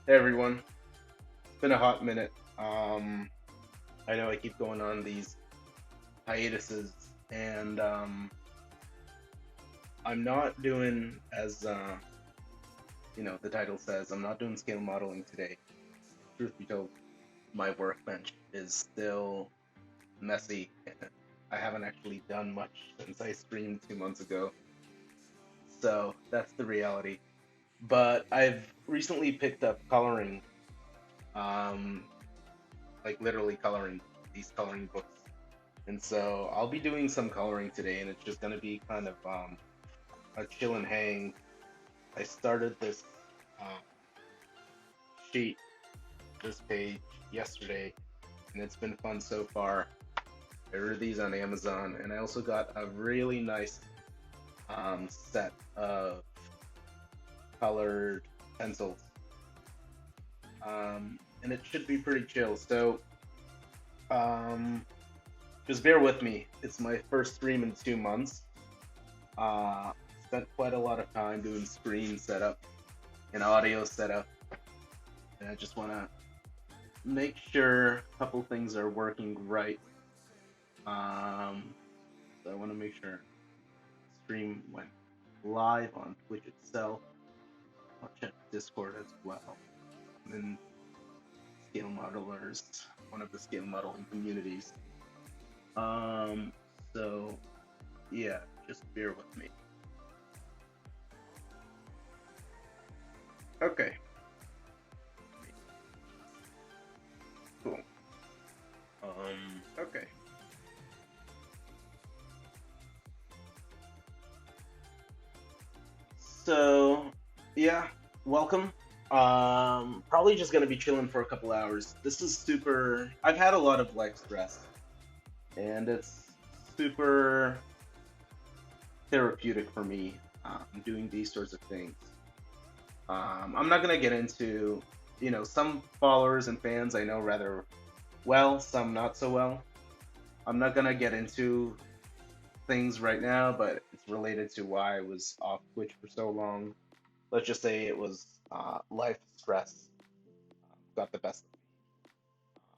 Hey everyone, it's been a hot minute. I know I keep going on these hiatuses, and I'm not doing as the title says. I'm not doing scale modeling today. Truth be told, my workbench is still messy. I haven't actually done much since I streamed 2 months ago, so that's the reality. But I've recently picked up coloring, um, like literally coloring these coloring books. And so I'll be doing some coloring today, and it's just gonna be kind of a chill and hang. I started this um, sheet, this page yesterday, and it's been fun so far. I ordered these on Amazon, and I also got a really nice set of colored pencils, and it should be pretty chill. So um, just bear with me. It's my first stream in 2 months. Uh, Spent quite a lot of time doing screen setup and audio setup, and I just want to make sure a couple things are working right. Um, so I want to make sure stream went live on Twitch itself. I'll check Discord as well. I'm in Scale Modelers, one of the scale modeling communities. Um, so yeah, just bear with me. Okay, cool. Okay. So, yeah, welcome. Probably just gonna be chilling for a couple hours. This is super. I've had a lot of leg stress, and it's super therapeutic for me doing these sorts of things. I'm not gonna get into, some followers and fans I know rather well, some not so well. I'm not gonna get into things right now, but it's related to why I was off Twitch for so long. Let's just say it was life stress got the best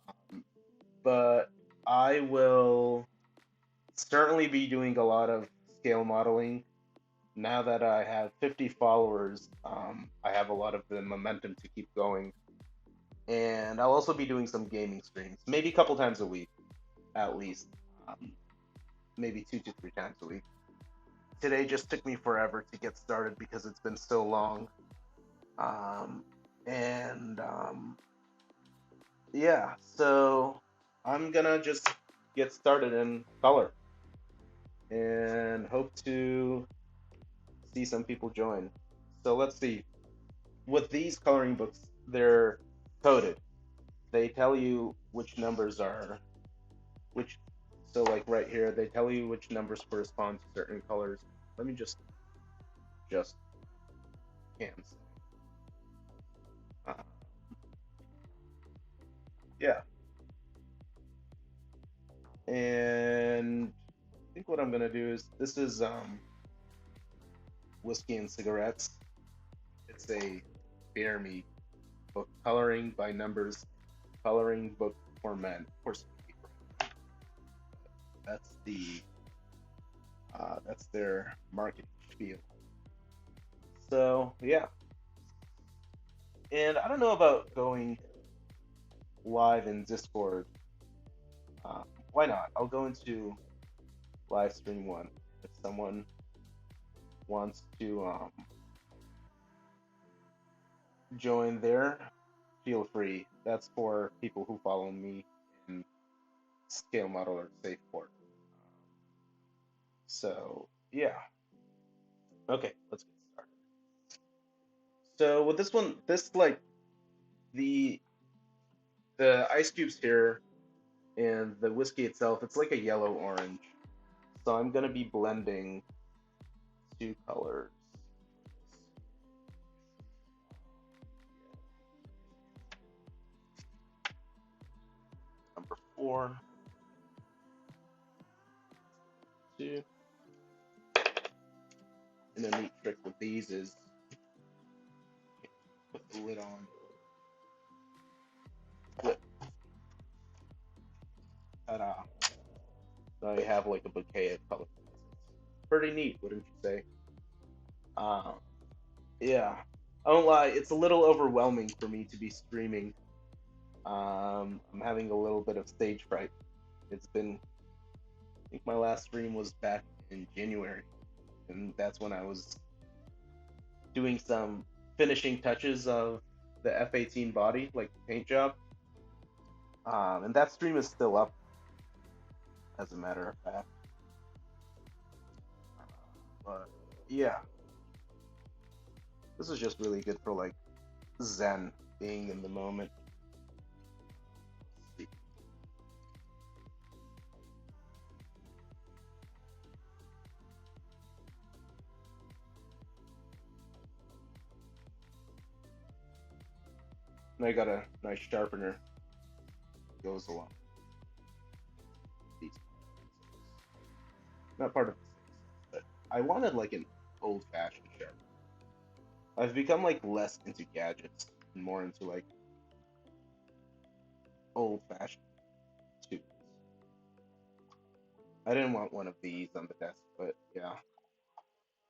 of me. But I will certainly be doing a lot of scale modeling. Now that I have 50 followers, I have a lot of the momentum to keep going. And I'll also be doing some gaming streams, maybe a couple times a week, at least. Um, Maybe 2 to 3 times a week. Today just took me forever to get started because it's been so long. Um, and Yeah, so I'm gonna just get started in color and hope to see some people join. So let's see. With these coloring books, they're coded. They tell you which numbers are which. So like right here, they tell you which numbers correspond to certain colors. Let me just cancel. Uh, yeah, and I think what I'm gonna do is this is whiskey and cigarettes. It's a Bear Me book, coloring by numbers, coloring book for men. Of course, that's that's their marketing spiel. So yeah, and I don't know about going live in Discord. Why not? I'll go into live stream one if someone wants to join there. Feel free. That's for people who follow me in Scale Model or Safeport. So yeah, okay, let's get started. So with this one, this like the the ice cubes here and the whiskey itself, it's like a yellow orange. So I'm gonna be blending two colors. Number four, two. And a neat trick with these is put the lid on. Ta-da. Now you have like a bouquet of color. Pretty neat, wouldn't you say? Um, yeah. I won't lie, it's a little overwhelming for me to be streaming. I'm having a little bit of stage fright. It's been, I think my last stream was back in January, and that's when I was doing some finishing touches of the F-18 body, like the paint job. And that stream is still up, as a matter of fact. But yeah, this is just really good for like zen, being in the moment. Let's see. And I got a nice sharpener that goes along these. Not part of the same set, but I wanted like an old-fashioned sharpener. I've become like less into gadgets and more into like old-fashioned tools. I didn't want one of these on the desk, but yeah,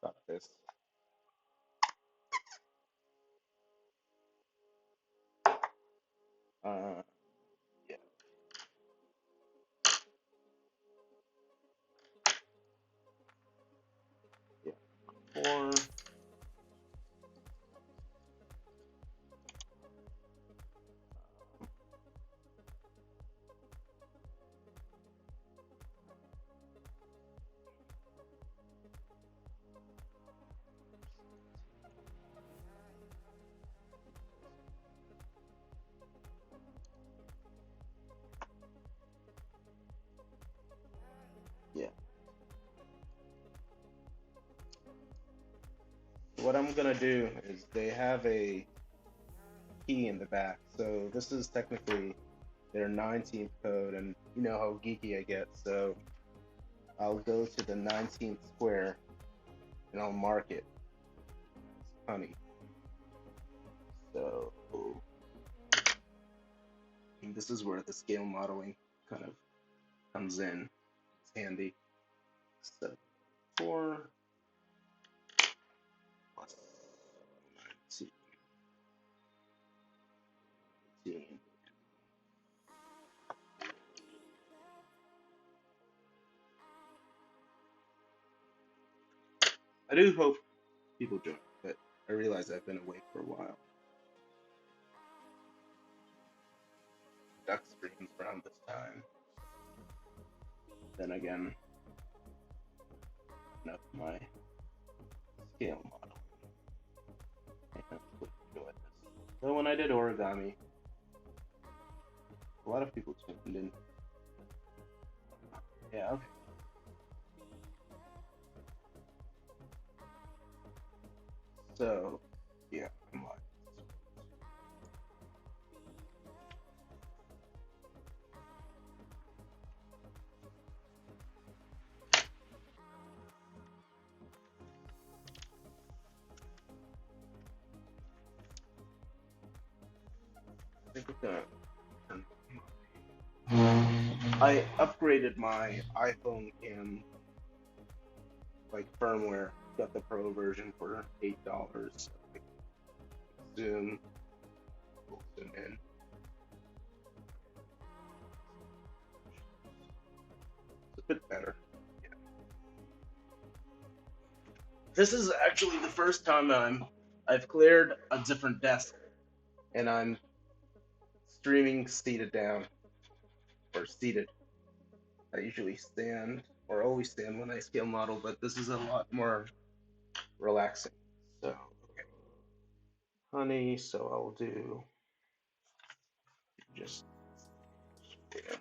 got this. Uh, yeah, yeah. Four. Yeah. What I'm gonna do is they have a key in the back, so this is technically their 19th code, and you know how geeky I get, so I'll go to the 19th square and I'll mark it as honey. So and this is where the scale modeling kind of comes in. It's handy. So 4 plus 19. I do hope people join, but I realize I've been awake for a while. Duck streams around this time. Then again, enough my scale model. And would enjoy this. So when I did origami, a lot of people tuned in. Yeah, okay. So, yeah, I'm live. I think it's gonna. I upgraded my iPhone cam, like firmware. Got the Pro version for $8. So zoom, we'll zoom in. It's a bit better. Yeah. This is actually the first time I've cleared a different desk, and I'm streaming seated down or seated. I usually stand or always stand when I scale model, but this is a lot more relaxing. So, okay. Honey, so I'll do just, yeah. It's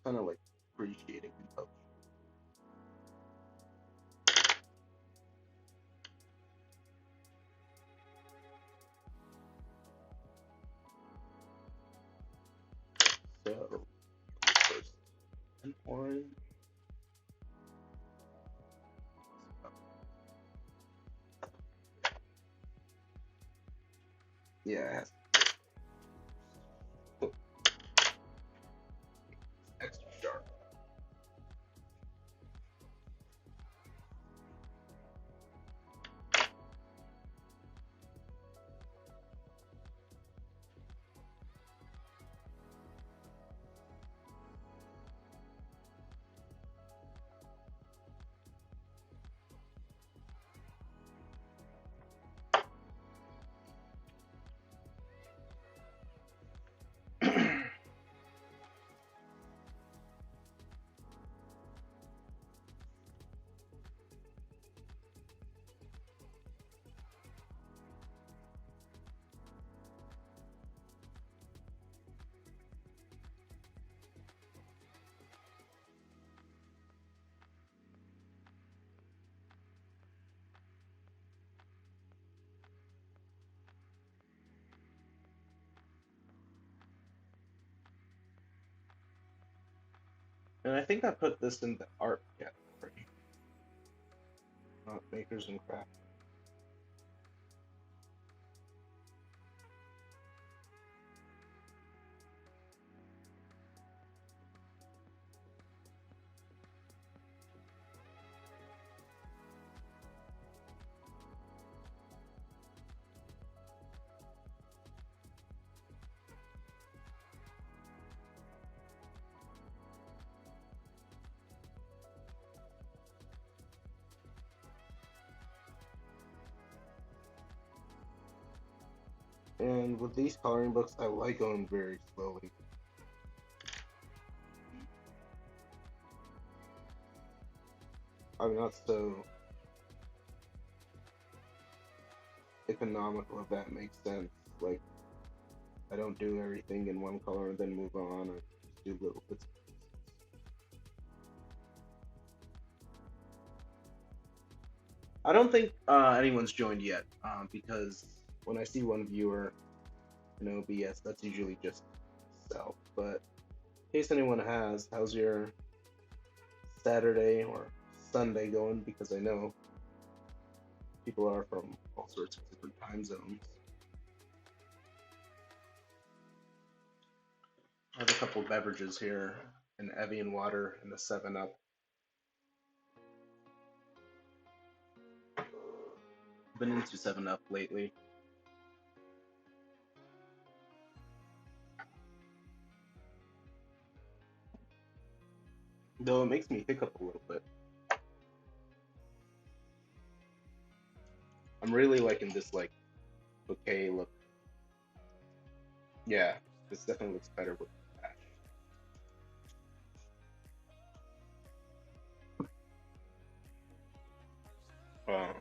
kind of like appreciating the potion. So, first, an orange. Yeah, it has And I think I put this in the art category, not makers and craft. And with these coloring books, I like going very slowly. I'm not so economical, if that makes sense. Like, I don't do everything in one color and then move on. I just do little bits. I don't think anyone's joined yet, because when I see one viewer, BS, that's usually just self. But in case anyone has, how's your Saturday or Sunday going? Because I know people are from all sorts of different time zones. I have a couple beverages here, an Evian water and a 7-Up. Been into 7-Up lately. Though it makes me hiccup a little bit. I'm really liking this like bouquet look. Yeah, this definitely looks better with ash. Um,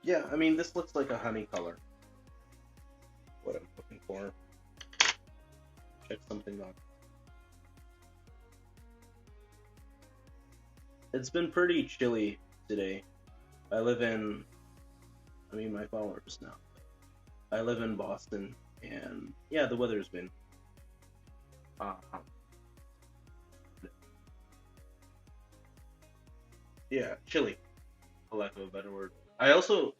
yeah, I mean this looks like a honey color. What I'm looking for. Check something on. It's been pretty chilly today. I live in, my followers now. I live in Boston, and yeah, the weather's been uh, yeah, chilly, for lack of a better word. I also,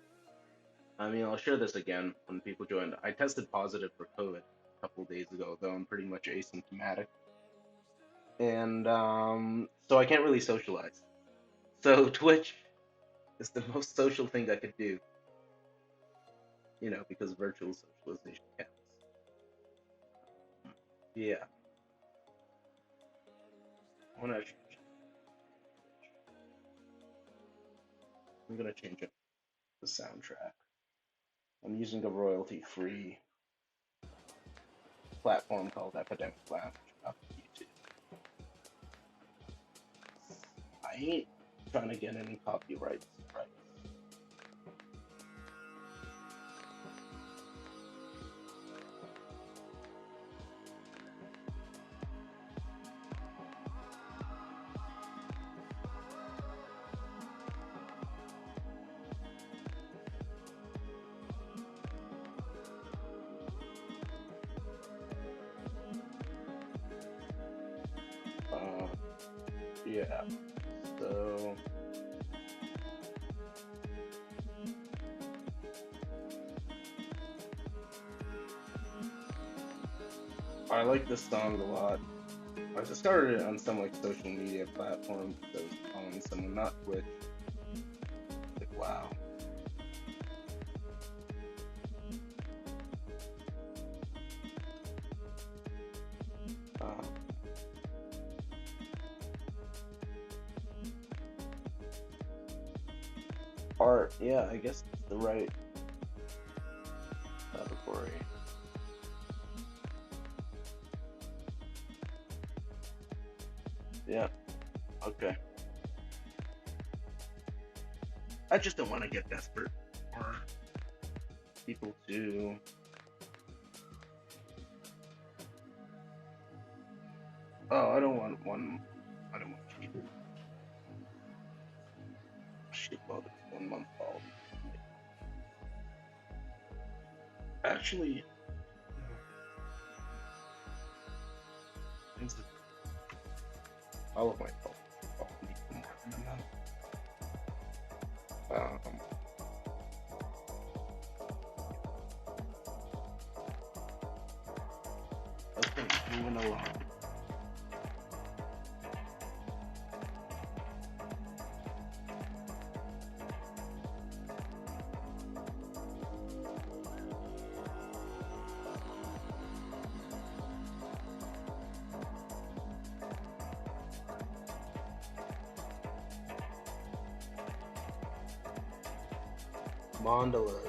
I'll share this again when people join. I tested positive for COVID a couple of days ago, though I'm pretty much asymptomatic, and so I can't really socialize. So Twitch is the most social thing I could do, because virtual socialization counts. Yeah, I wanna. I'm gonna change up the soundtrack. I'm using a royalty-free platform called Epidemic Lounge up on YouTube. I ain't trying to get any copyrights, right? Uh, yeah. So I like this song a lot. I discovered it on some like social media platform because I was following someone, not Twitch. Like, wow. Uh, art. Yeah, I guess it's the right category. Yeah. Okay. I just don't want to get desperate for people to. Oh, I don't want one. I don't want cheap. Shit, well, it's 1 month old. Actually, all of my fault. Need more than a month. Okay, moving along. Mandalas.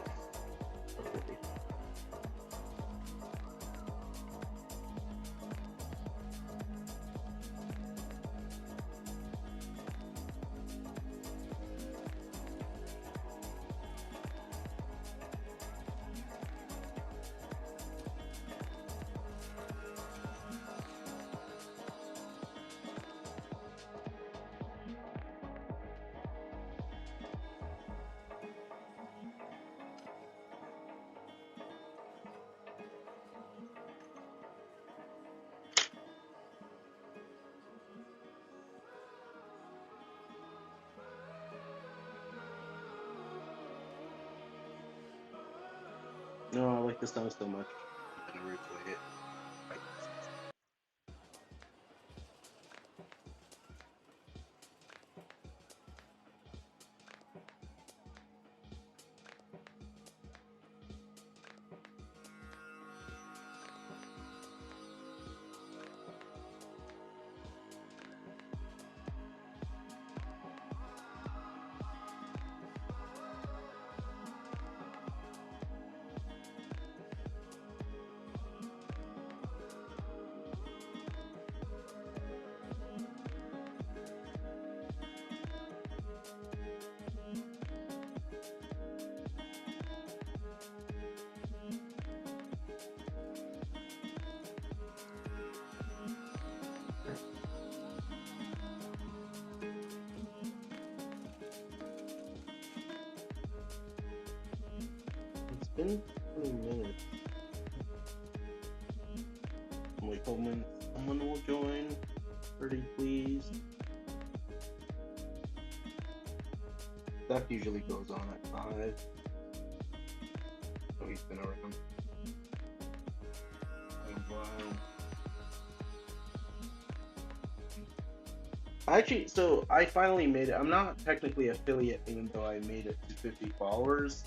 No, I like this song so much. I'm gonna replay it. Like, it's been 20 minutes. I'm like, hoping someone will join. Pretty please. That usually goes on at 5. So he's been around a while. Actually, so I finally made it. I'm not technically affiliate, even though I made it to 50 followers.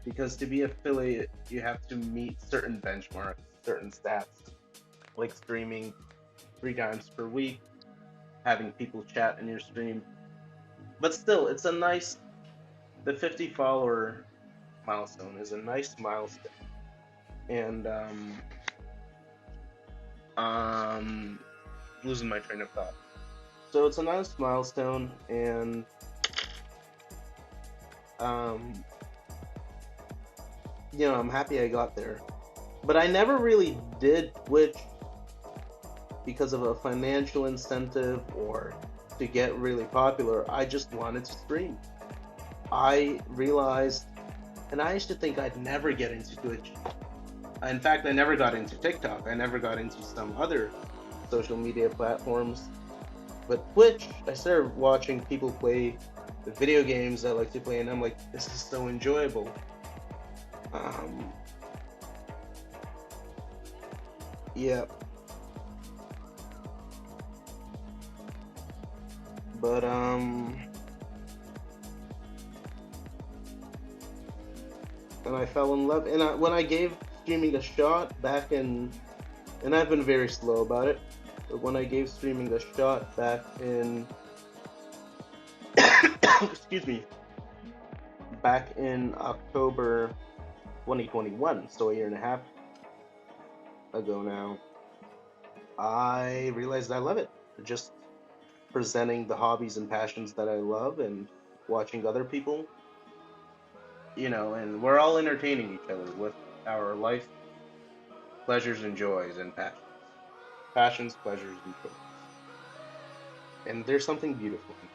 Because to be affiliate, you have to meet certain benchmarks, certain stats, like streaming 3 times per week, having people chat in your stream. But still, it's a nice. The 50 follower milestone is a nice milestone, and losing my train of thought. So it's a nice milestone, and I'm happy I got there. But I never really did Twitch because of a financial incentive or to get really popular. I just wanted to stream. I realized, and I used to think I'd never get into Twitch. In fact, I never got into TikTok. I never got into some other social media platforms. But Twitch, I started watching people play the video games I like to play, and I'm like, this is so enjoyable. Yeah. But and I fell in love, and when I gave streaming a shot back in, and I've been very slow about it, but when I gave streaming a shot back in, excuse me, back in October 2021, so a year and a half ago now, I realized I love it. Just presenting the hobbies and passions that I love and watching other people, and we're all entertaining each other with our life pleasures and joys and passions. Passions, pleasures, and joys. And there's something beautiful in that.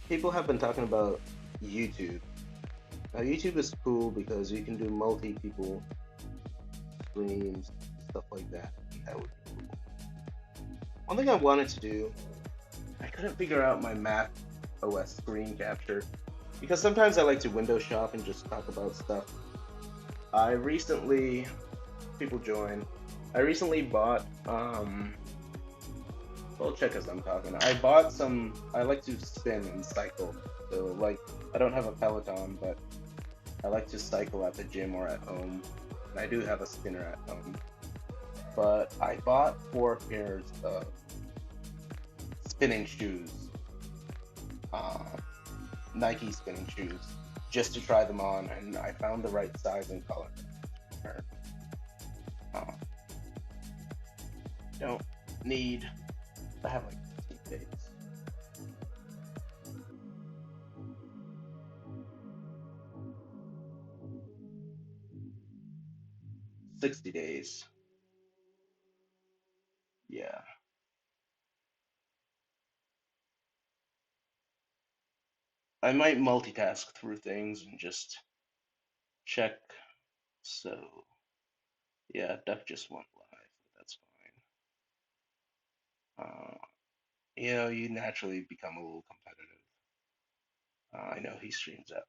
People have been talking about YouTube. Now, YouTube is cool because you can do multi people streams, stuff like that. That would be cool. One thing I wanted to do, I couldn't figure out my Mac OS screen capture because sometimes I like to window shop and just talk about stuff. I recently, people join. I recently bought, well, check as I'm talking. I bought some, I like to spin and cycle. So, like, I don't have a Peloton, but I like to cycle at the gym or at home. And I do have a spinner at home. But I bought 4 pairs of spinning shoes, uh, Nike spinning shoes, just to try them on, and I found the right size and color. Uh, don't need. I have like 15 days. 60 days. Yeah. I might multitask through things and just check. So, yeah, Duck just went live, but that's fine. You naturally become a little competitive. I know he streams at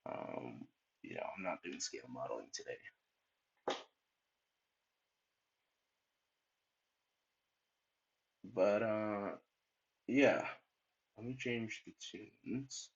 5, and I'm not doing scale modeling today. But yeah, let me change the tunes.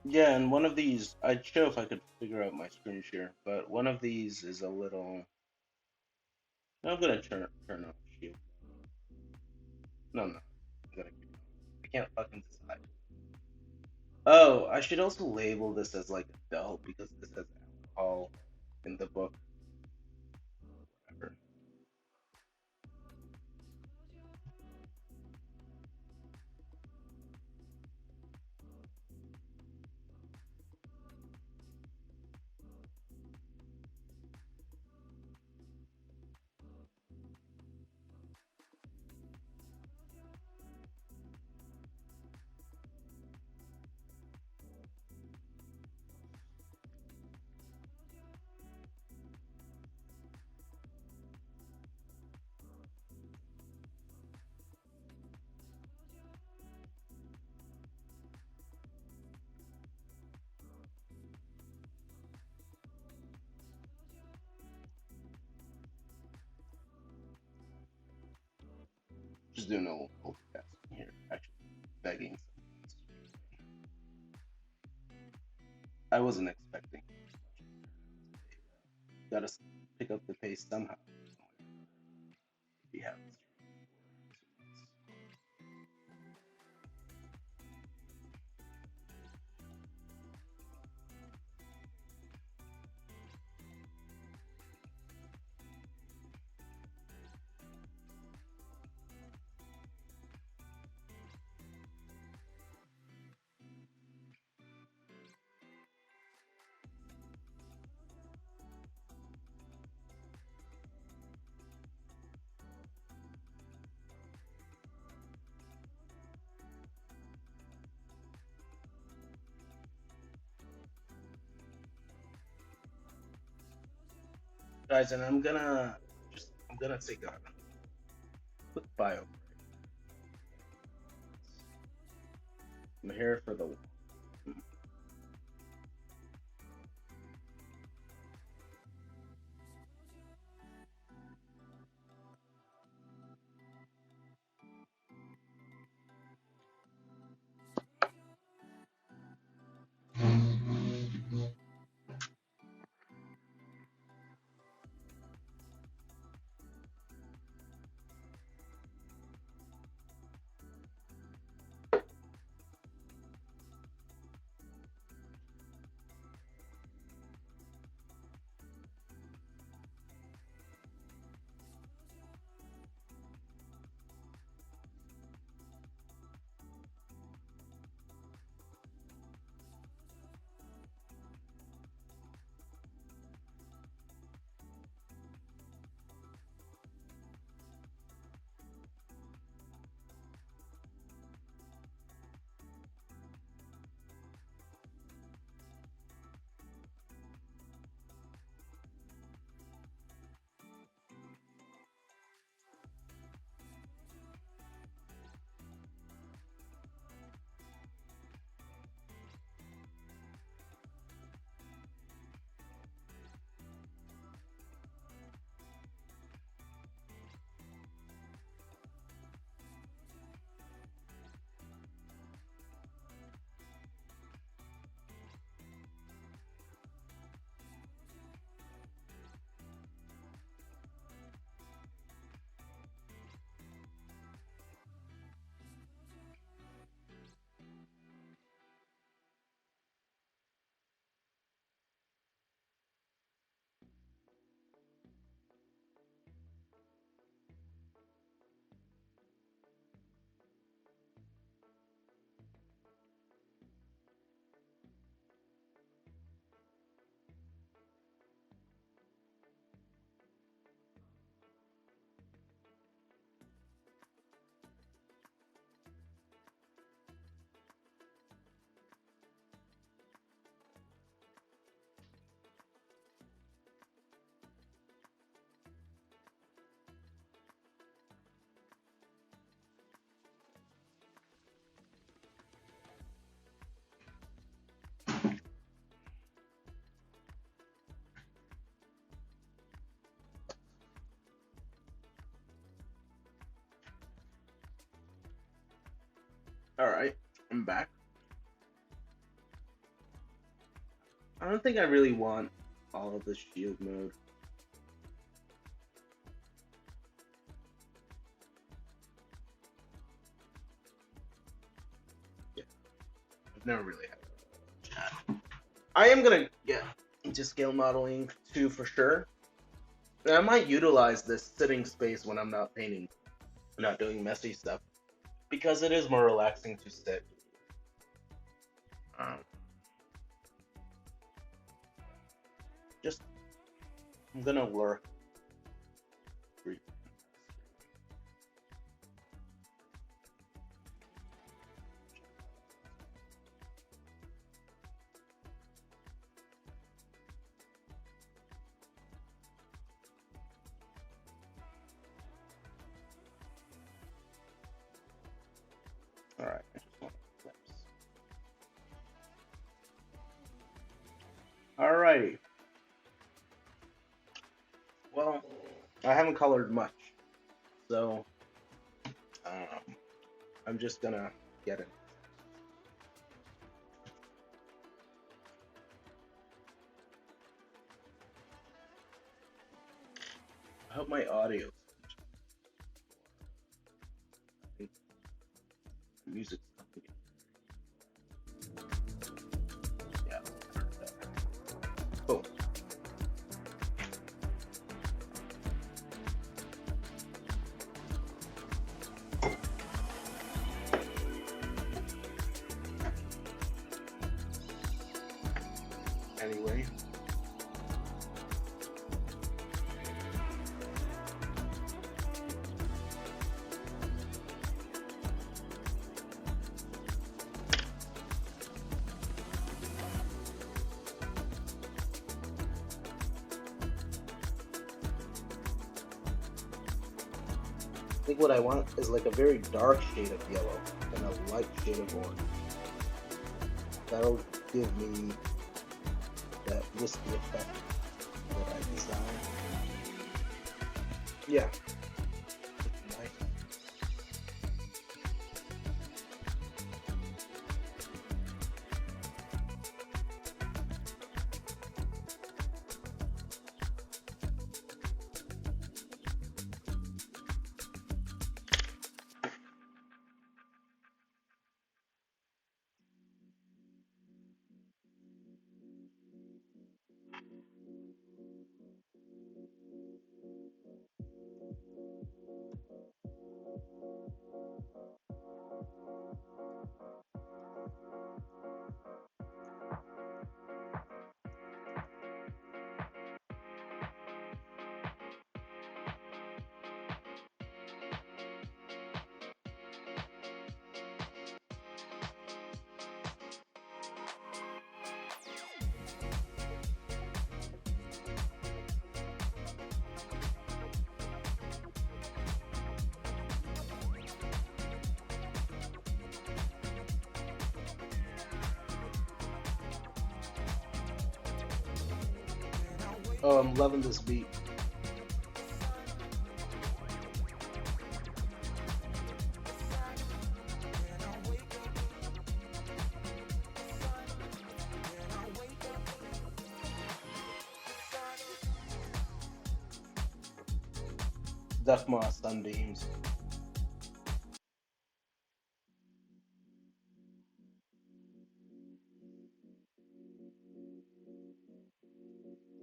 Yeah, and one of these, I'd show if I could figure out my screen share, but one of these is a little. I'm gonna turn off shield. No, no, I'm gonna keep it on. I can't fucking decide. Oh, I should also label this as like adult because this has alcohol in the book. Whatever. Just doing a little multitasking here. Actually, begging. I wasn't expecting. Gotta pick up the pace somehow. We have guys, and I'm gonna take a quick bio. I'm here for the. All right, I'm back. I don't think I really want all of the shield mode. Yeah, I've never really had chat. I am gonna get into scale modeling too for sure. And I might utilize this sitting space when I'm not painting, not doing messy stuff, because it is more relaxing to sit. Um, just I'm gonna work. All right, I just want clips. All righty. Well, I haven't colored much, so I'm just gonna get it. I hope my audio. Music's coming in. Yeah. Boom. Anyway. think what I want is like a very dark shade of yellow and a light shade of orange. That'll give me that wispy effect that I desire. Yeah. Nice. Oh, I'm loving this beat. Duff Sunbeams.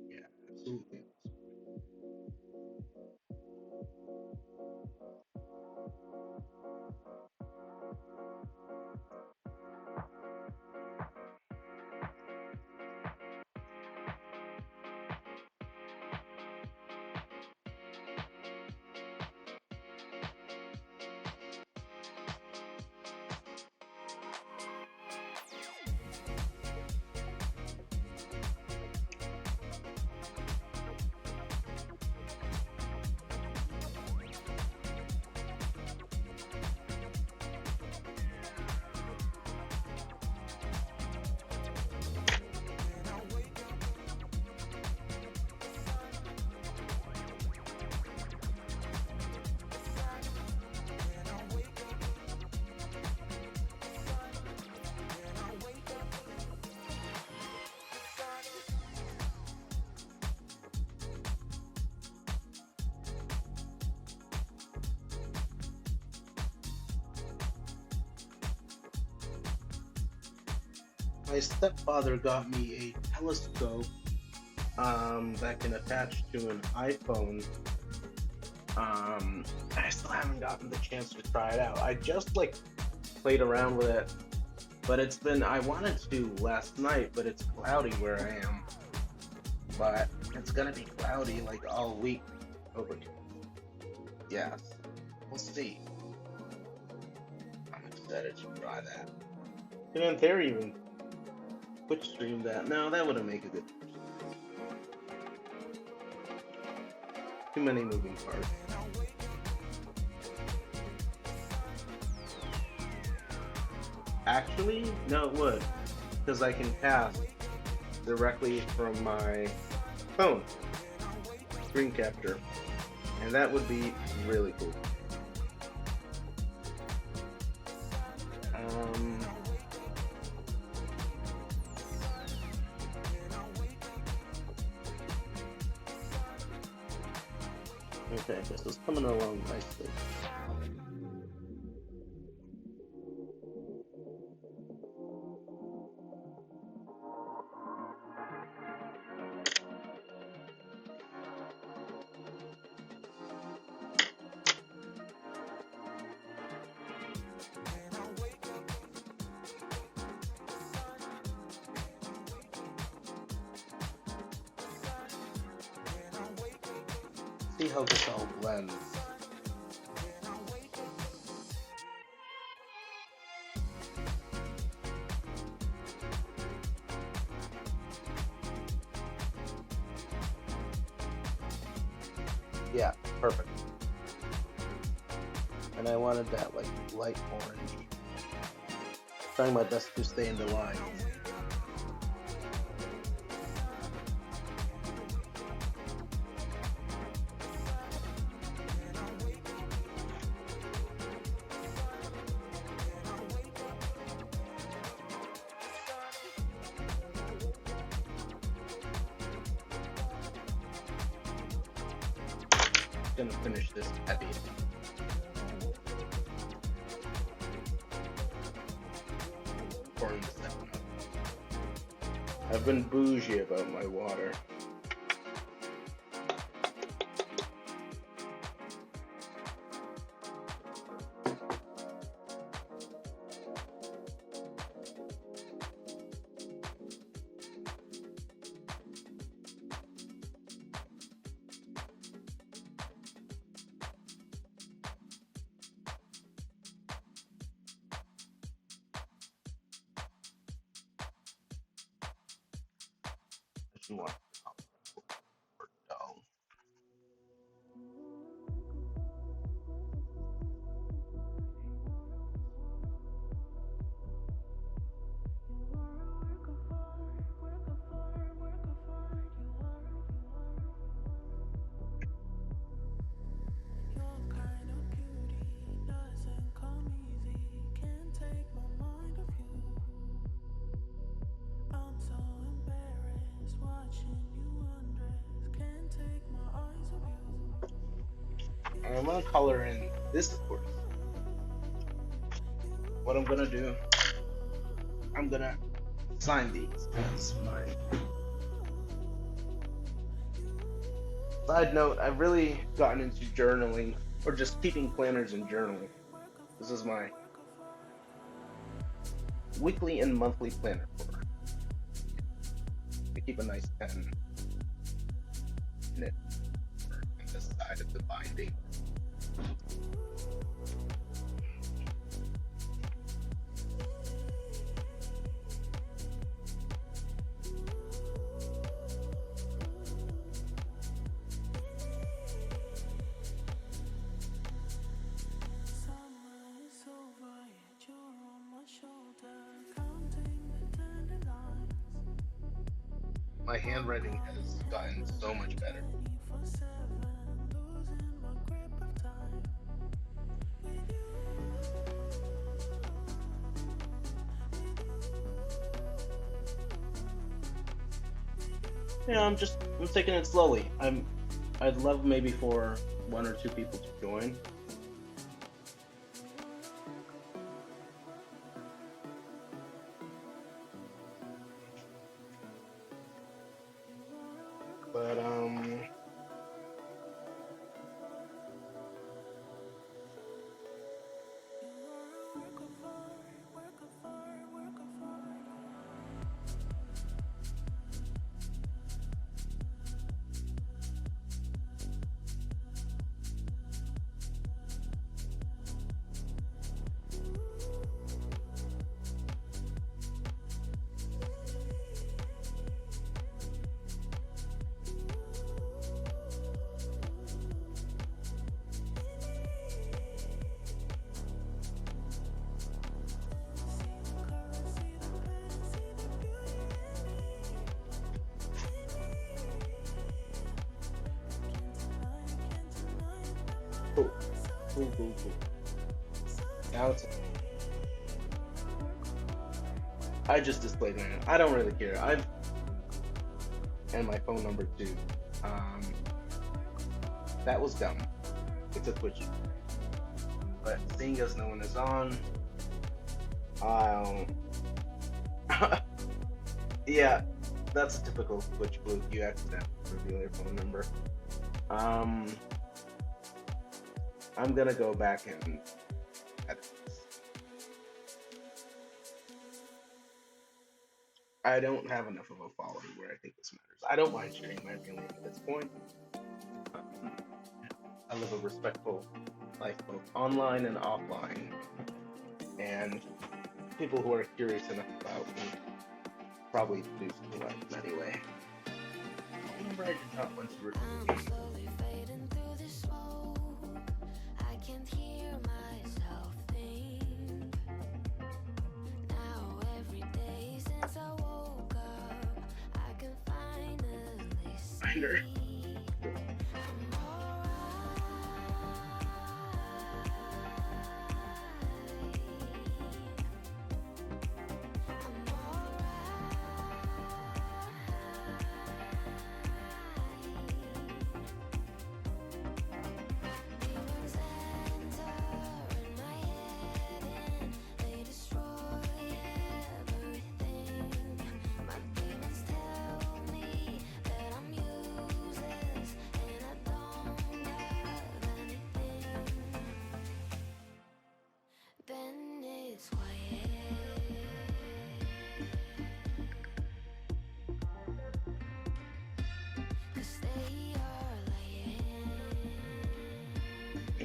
Yeah, absolutely. My stepfather got me a telescope that can attach to an iPhone. I still haven't gotten the chance to try it out. I just like played around with it, but I wanted to last night, but it's cloudy where I am. But it's gonna be cloudy like all week over here. Yes, we'll see. I'm excited to try that. And in theory, even Twitch stream that. No, that wouldn't make a good. Too many moving parts. Actually, no, it would, because I can cast directly from my phone screen capture, and that would be really cool. Okay, this is coming along nicely. See how this all blends. Yeah, perfect. and I wanted that like light orange. Trying my best to stay in the line. Gonna finish this heavy. Pouring the 7-Up. I've been bougie about my water. You want or dull. I'm gonna color in this, of course. What I'm gonna do, I'm gonna sign these as mine. Side note, I've really gotten into journaling, or just keeping planners and journaling. This is my weekly and monthly planner for. I keep a nice pen in it on the side of the binding. My handwriting has gotten so much better. Yeah, I'm taking it slowly. I'd love maybe for 1 or 2 people to join. But cool. Now I just displayed my name. I don't really care. And my phone number too. That was dumb. It's a Twitch. But seeing as no one is on, yeah, that's a typical Twitch fluke. You accidentally reveal your phone number. I'm gonna go back and edit this. I don't have enough of a following where I think this matters. I don't mind sharing my real name at this point. I live a respectful life both online and offline, and people who are curious enough about me probably do something like that anyway. Remember, I did not want to record. grinder.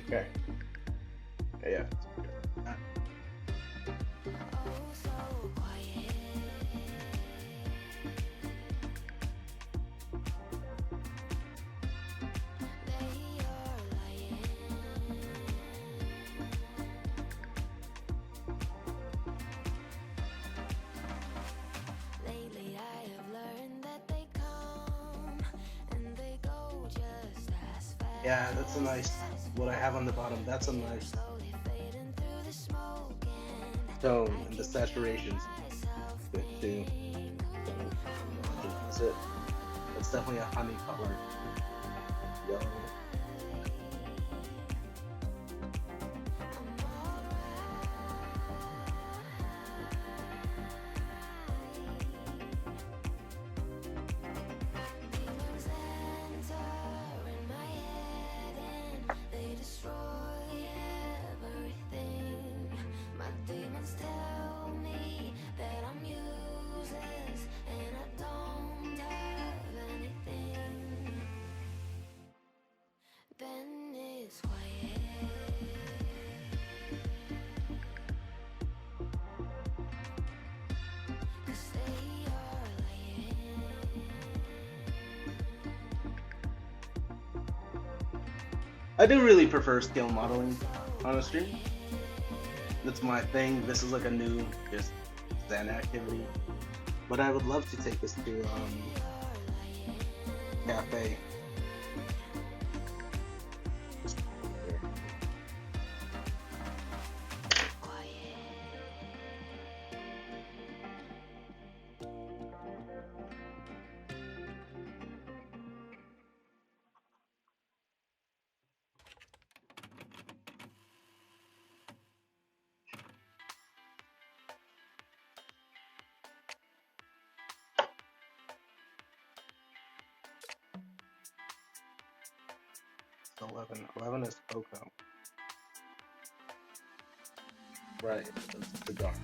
Okay. Yeah. Yeah, that's a nice. What I have on the bottom, that's a nice tone, and the saturation's good too. That's it. That's definitely a honey color. Yellow. I do really prefer scale modeling on a stream. That's my thing. This is like a new just Zen activity. But I would love to take this to cafe. It's 11. 11 is cocoa. Right, that's the dark.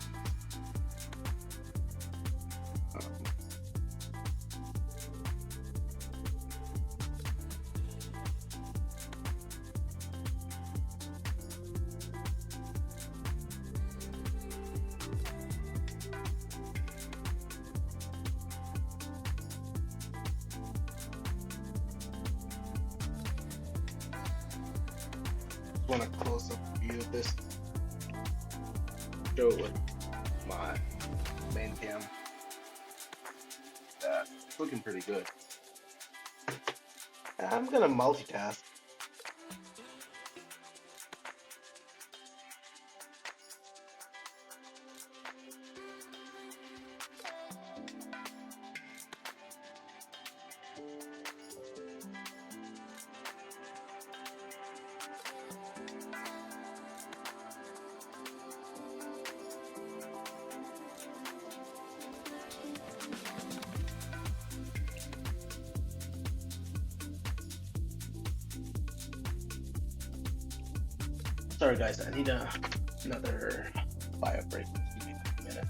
Want a close-up view of this? Show it with my main cam. It's looking pretty good. I'm gonna multitask. Sorry guys, I need another bio break. Give me a minute.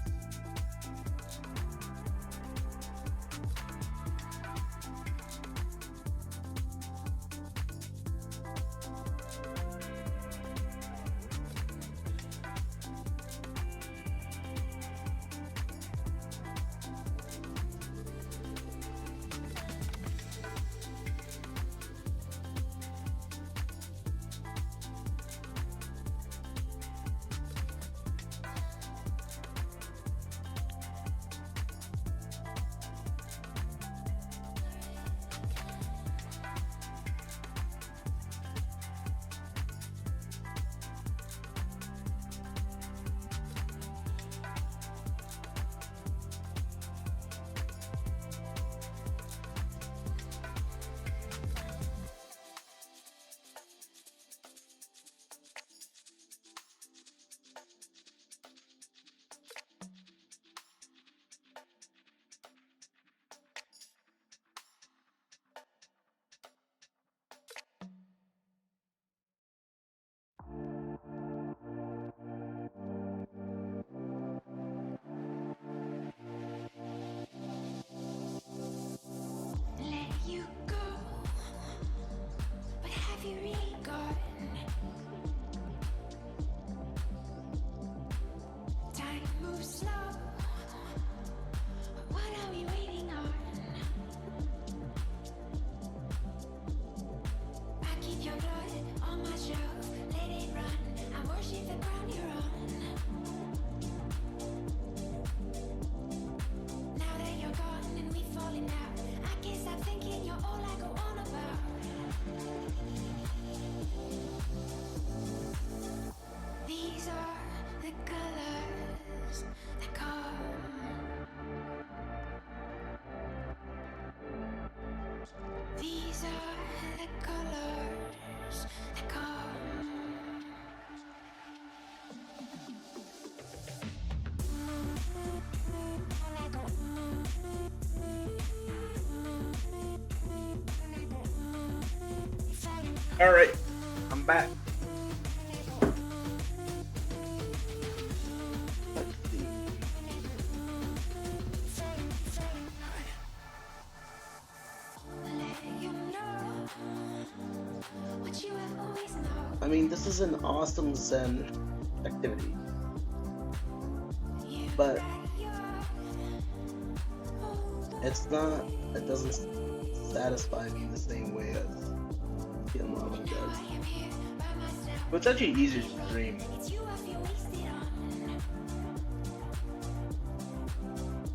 All right, I'm back. Let's see. I mean, this is an awesome Zen activity, but it's not. It doesn't satisfy me the same way as Killmonger does. But it's actually easier to dream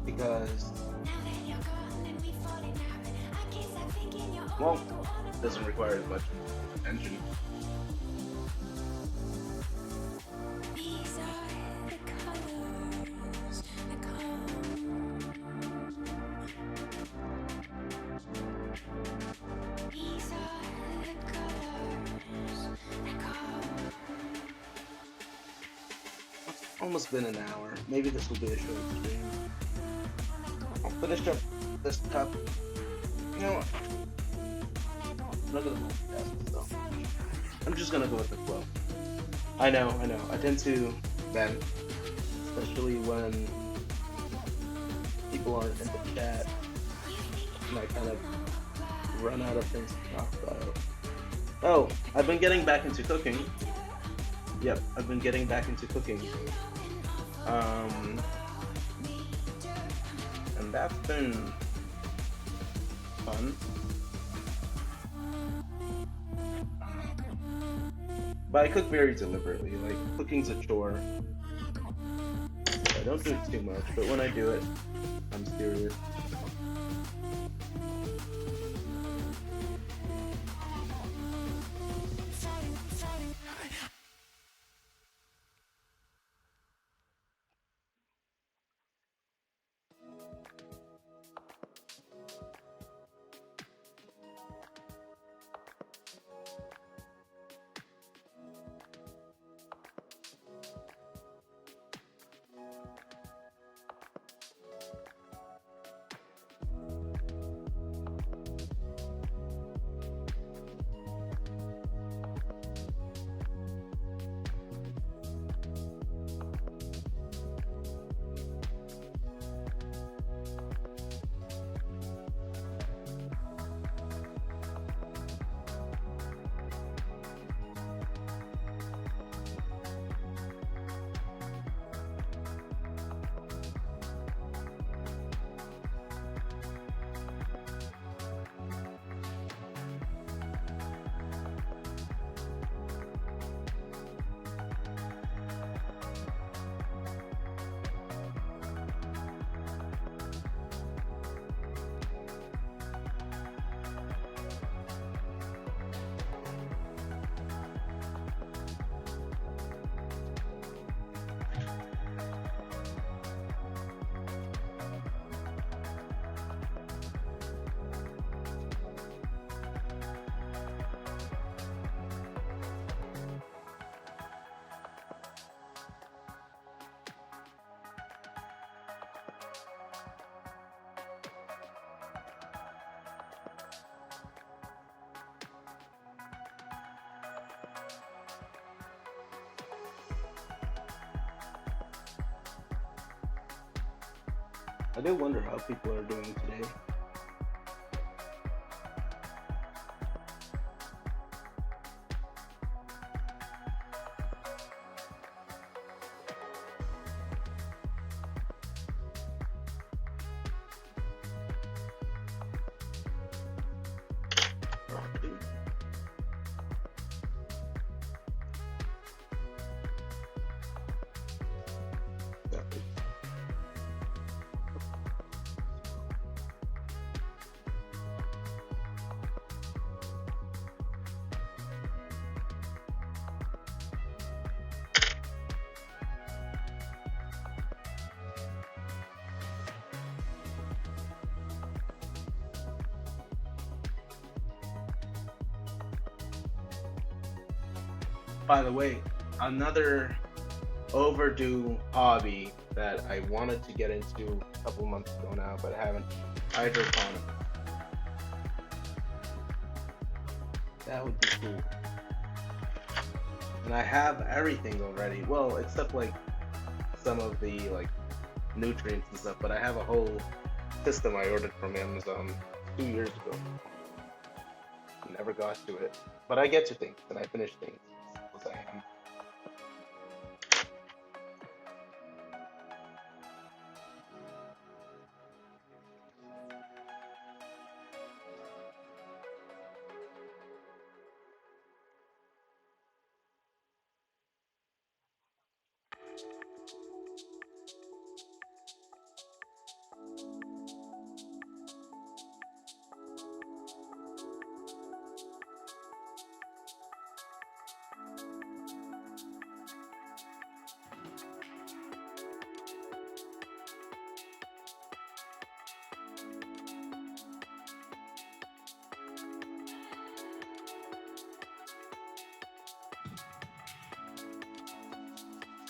because, well, it doesn't require as much attention. Almost been an hour. Maybe this will be a short stream. I'll finish up this cup. You know what? I'm not gonna multitask this though. I'm just gonna go with the flow. I know. I tend to vent, especially when people aren't in the chat, and I kind of run out of things to talk about. Oh, I've been getting back into cooking. Yep, I've been getting back into cooking. And that's been fun. But I cook very deliberately. Like, cooking's a chore. I don't do it too much, but when I do it, I'm serious. I do wonder how people are doing today. By the way, another overdue hobby that I wanted to get into a couple months ago now, but I haven't. Hydroponics. That would be cool. And I have everything already. Well, except like some of the like nutrients and stuff, but I have a whole system I ordered from Amazon 2 years ago. Never got to it. But I get to things and I finish things as I am.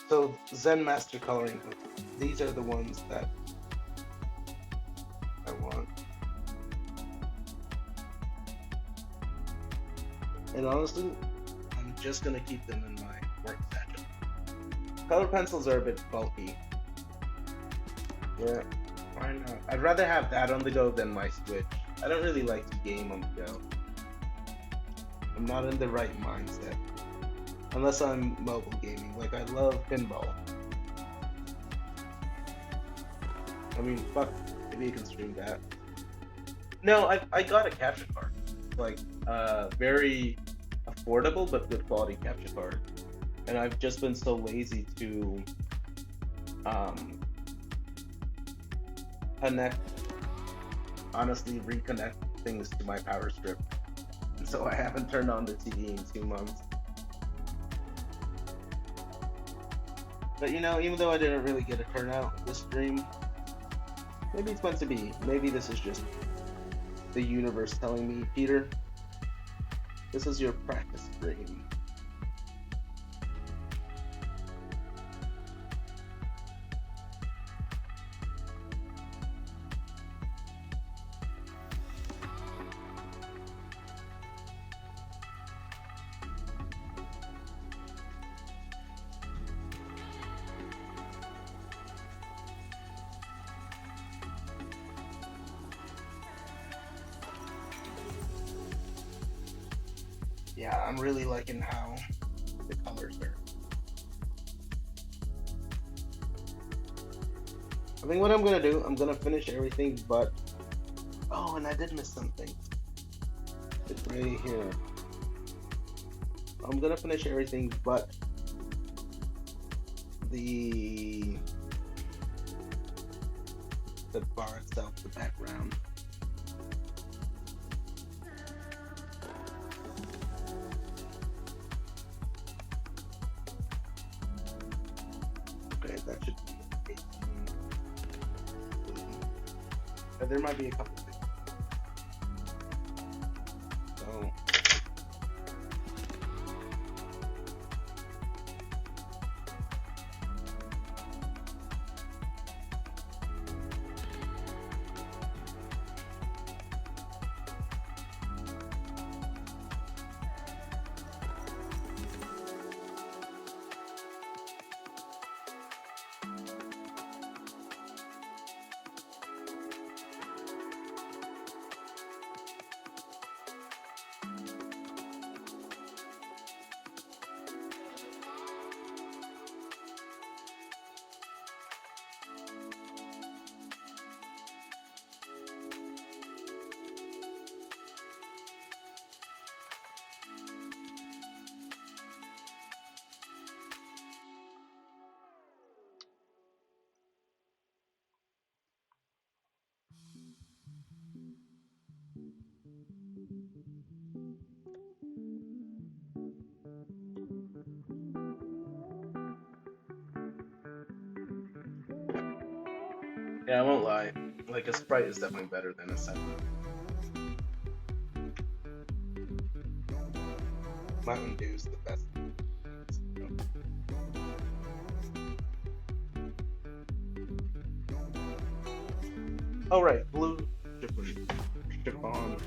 So Zen Master coloring book. These are the ones that I want. And honestly, I'm just gonna keep them in my work satchel. Color pencils are a bit bulky. Yeah, why not? I'd rather have that on the go than my Switch. I don't really like to game on the go. I'm not in the right mindset. Unless I'm mobile gaming. Like, I love pinball. I mean, fuck, maybe you can stream that. No, I got a capture card. Like, very affordable but good quality capture card. And I've just been so lazy to connect, honestly, reconnect things to my power strip. And so I haven't turned on the TV in 2 months. But you know, even though I didn't really get a turnout of this stream, maybe it's meant to be. Maybe this is just the universe telling me, Peter, this is your practice stream. Yeah, I'm really liking how the colors are. I think what I'm gonna do, I'm gonna finish everything but... Oh, and I did miss something. It's right here. I'm gonna finish everything but the bar itself, the background. Okay, that should be 18. There might be a couple things. So yeah, I won't lie. Like, a Sprite is definitely better than a 7. Mountain Dew is the best. Oh right, blue chiffon.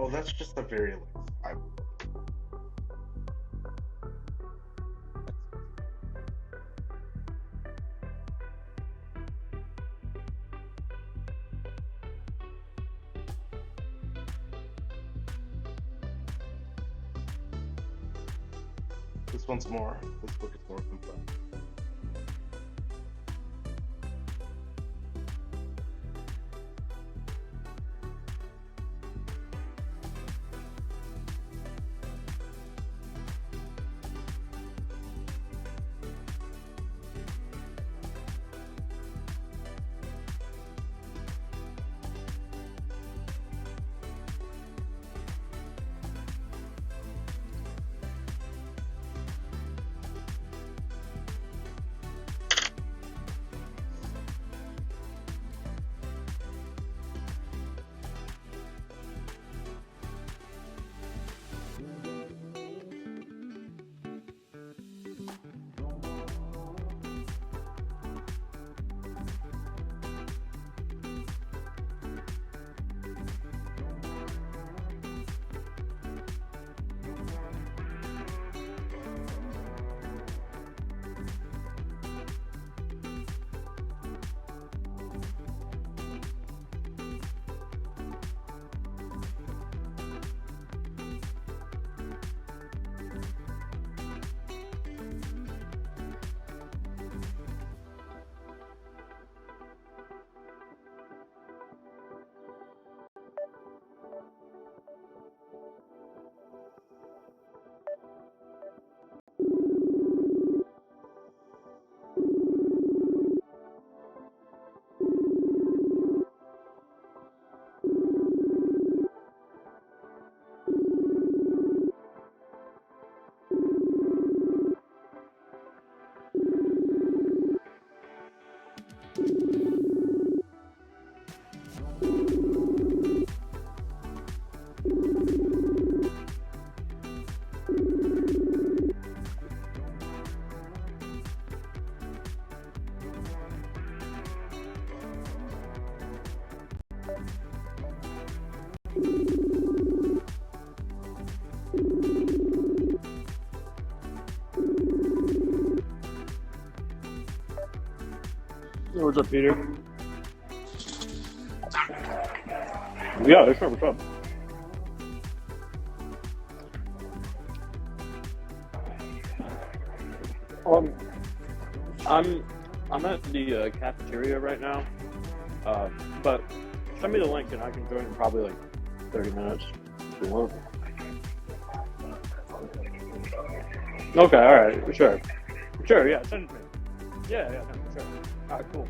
Oh, that's just a very light sky. This one's more. This book is more complex. Hey, what's up, Peter? Yeah, sure. What's up? Um, I'm I'm at the cafeteria right now. But send me the link and I can join in probably like 30 minutes if you want. Okay, all right, sure, yeah, send it to me. Yeah, no, sure. All right, cool.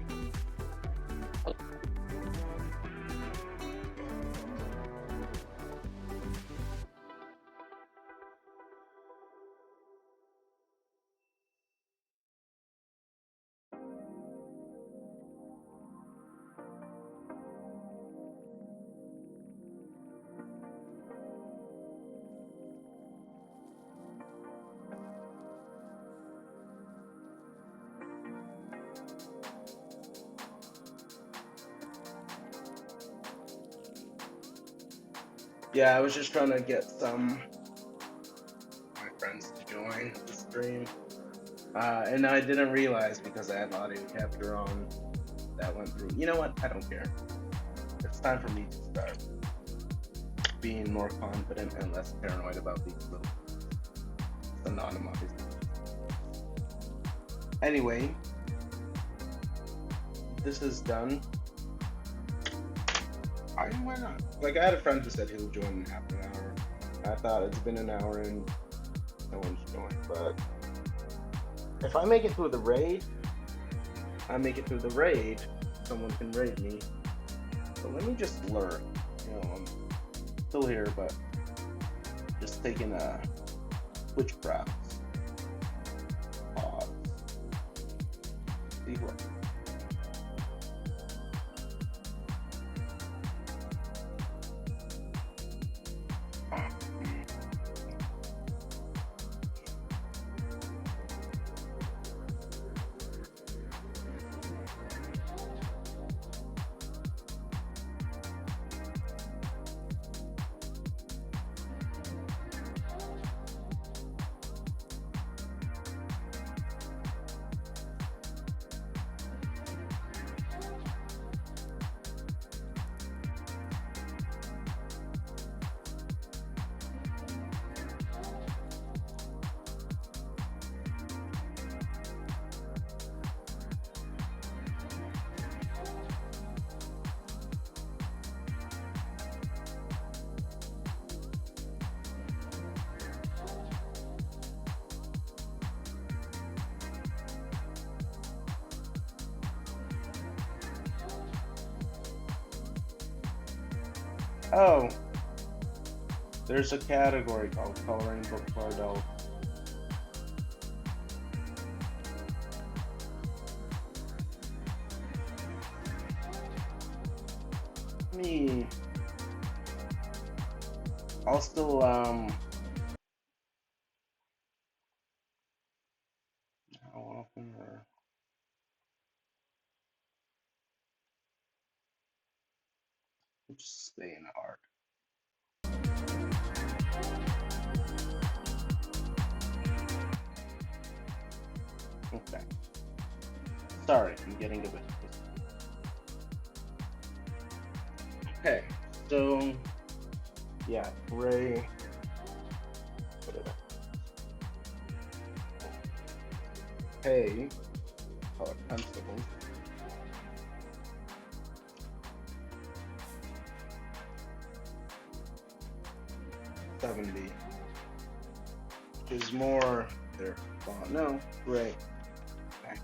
Yeah, I was just trying to get some of my friends to join the stream. And I didn't realize because I had audio capture on that went through. You know what? I don't care. It's time for me to start being more confident and less paranoid about these little anonymized. Anyway, this is done. Why not? Like, I had a friend who said he'll join in half an hour. I thought it's been an hour and no one's joined, but if I make it through the raid, someone can raid me. So let me just learn. You know, I'm still here, but just taking a Twitch browse. Pause. See what. Oh, there's a category called coloring book for adults. Me, I'll still how often or just stay in art. Okay. Sorry, I'm getting a bit. Okay, so yeah, gray. Put it up. Hey, color pencils. 70, which is more their font. No, gray. Okay.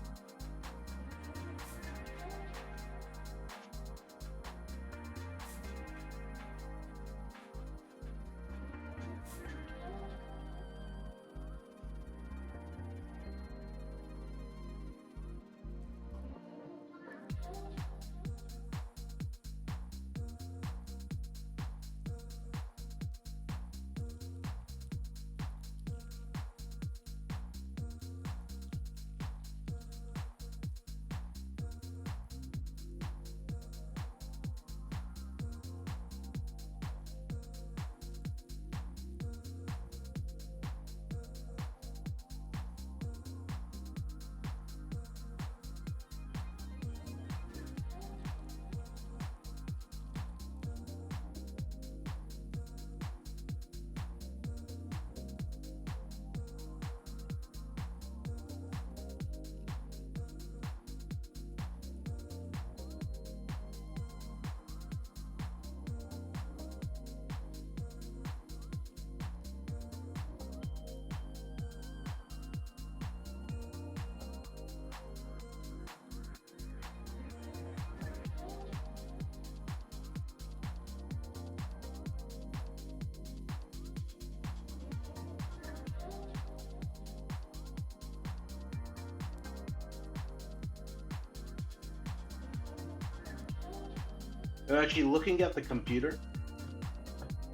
And actually, looking at the computer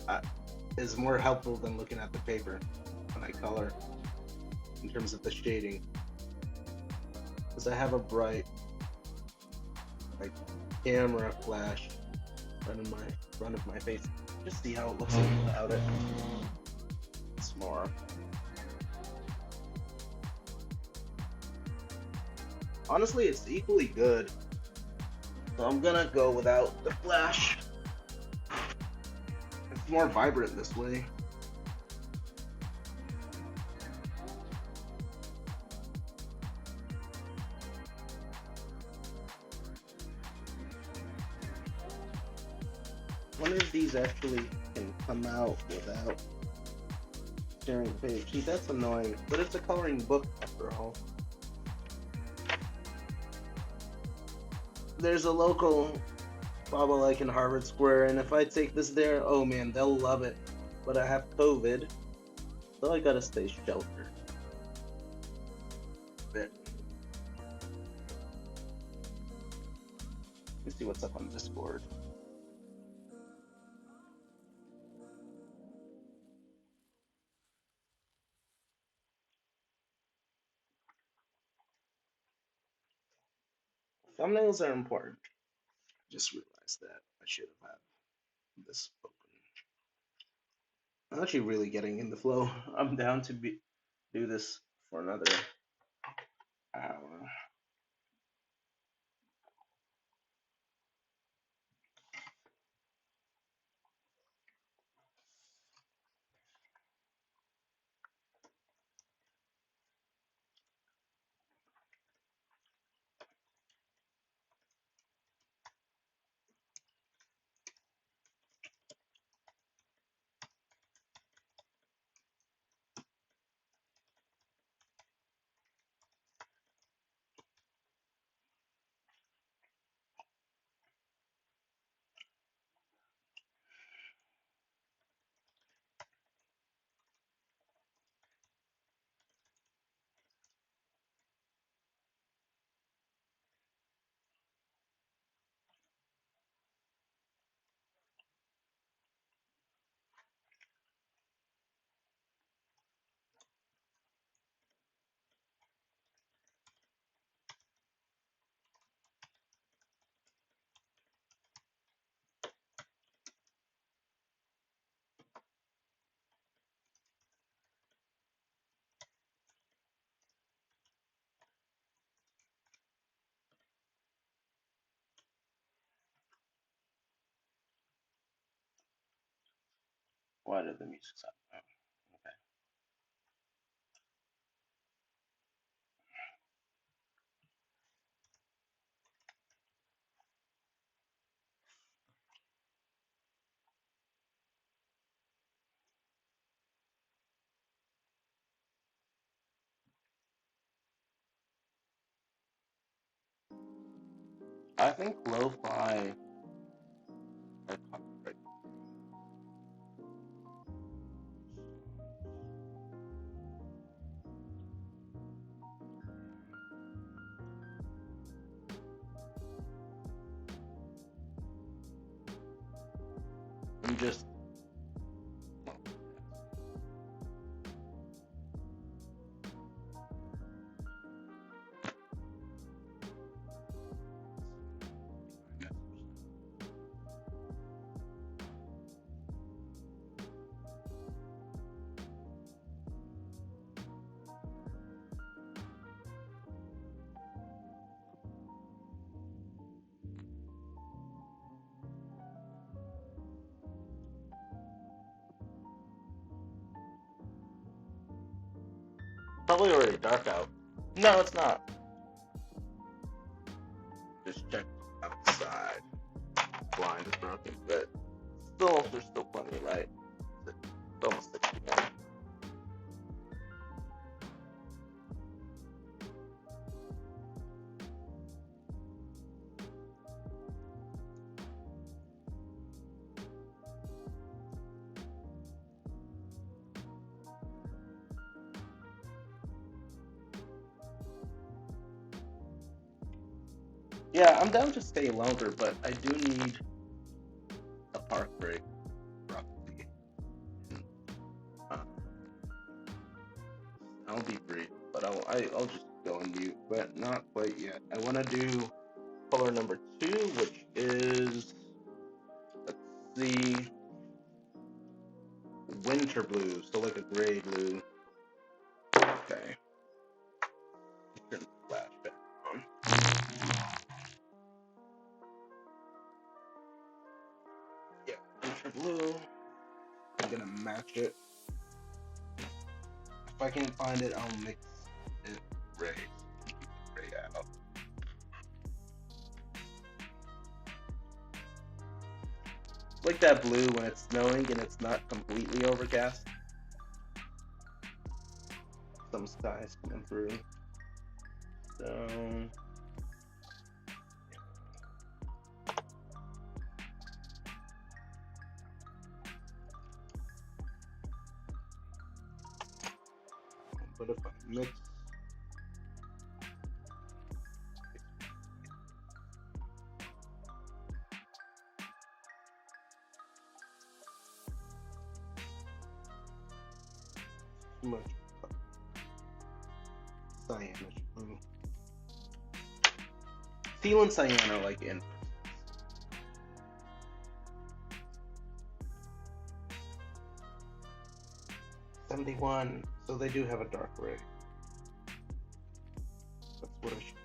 uh, is more helpful than looking at the paper when I color in terms of the shading, because I have a bright like camera flash right in my front of my face. Just see how it looks without it. It's more. Honestly, it's equally good. So I'm gonna go without the flash. It's more vibrant this way. One of these actually can come out without sharing the page. See, that's annoying, but it's a coloring book after all. There's a local Baba like in Harvard Square, and if I take this there, oh man, they'll love it. But I have COVID, so I gotta stay sheltered. Bit. Let's see what's up on Discord. Thumbnails are important. Just realized that I should have had this open. I'm actually really getting in the flow. I'm down to do this for another hour. Why did the music stop? Oh, okay. I think lo-fi. I'm just. Probably already dark out. No, it's not. Just check outside. Blind is broken, but still, there's still plenty of light. It's almost 6 p.m. Yeah, I'm down to stay longer, but I do need a park break, probably. Uh, I'll be brief, but I'll just go on mute, but not quite yet. I want to do color number 2, which is, let's see, winter blue, so like a gray blue. Okay. Turn the flash back on. Yeah, winter blue. I'm gonna match it. If I can find it, I'll mix it gray. Keep the gray out. It's like that blue when it's snowing and it's not completely overcast. Some skies coming through. So but if I mix too much cyanish blue. Teal and cyan are like in 71, so they do have a dark gray. That's what I should.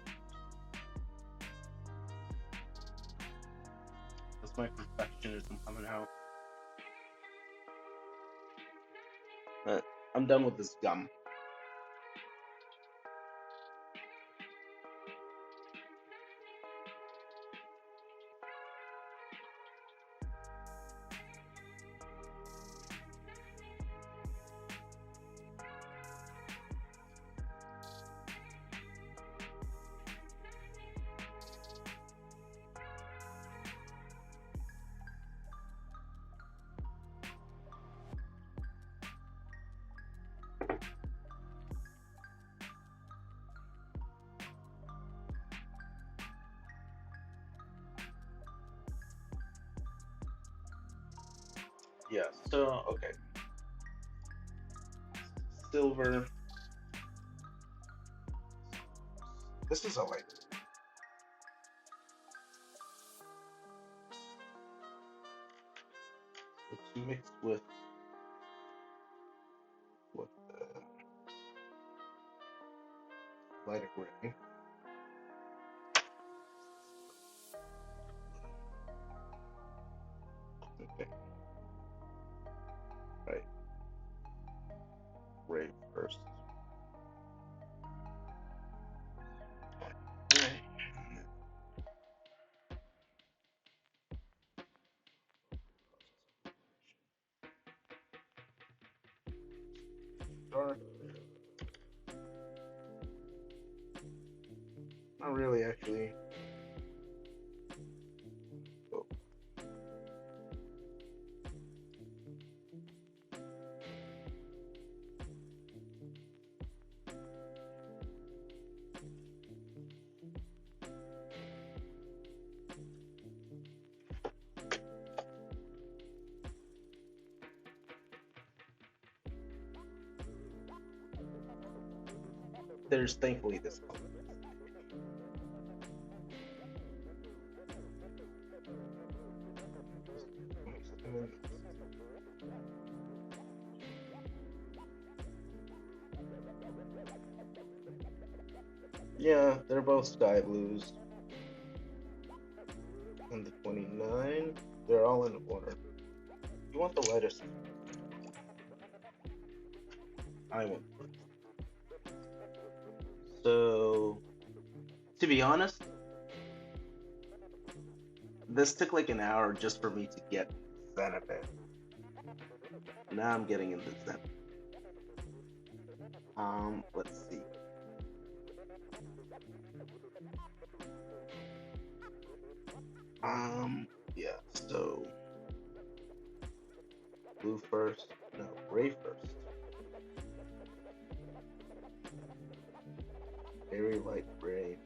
That's my perfectionism coming out. I'm done with this gum. Yeah, so, okay. Silver. This is a light. It's mixed with the lighter gray. Okay. gray first. Dark. Not really, actually. Oh. There's thankfully this color. Yeah, they're both sky blues. And the 29, they're all in order. You want the lightest? I want. So, to be honest, this took like an hour just for me to get Zen a bit. Now I'm getting into Zen. Let's see. Yeah, so blue first, no, gray first. Very light gray.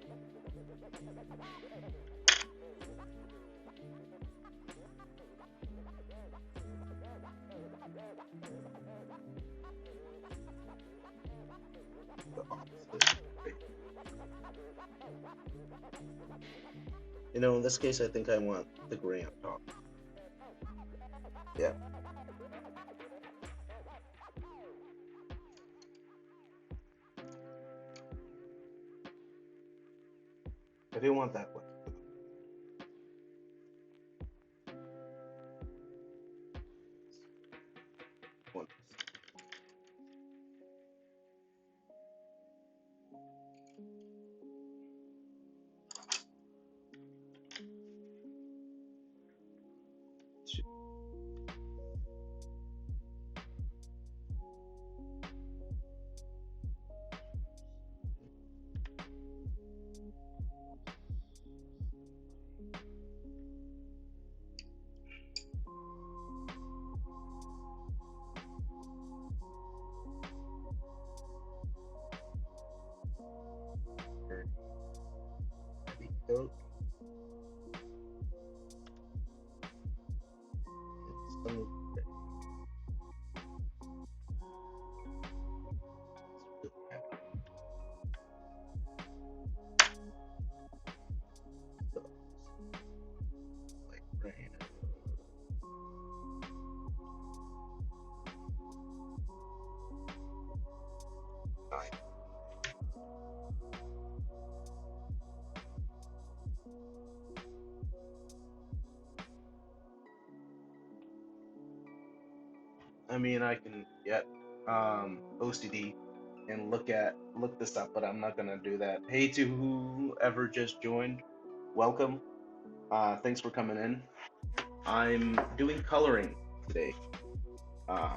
The opposite. Gray. You know, in this case, I think I want the gray on top. Yeah. I do want that one. One. Two. Heavy coat. And some gray. It's real heavy. So, like gray. Fine. I mean, I can get OCD and look this up, but I'm not gonna do that. Hey to whoever just joined, welcome. Thanks for coming in. I'm doing coloring today, uh,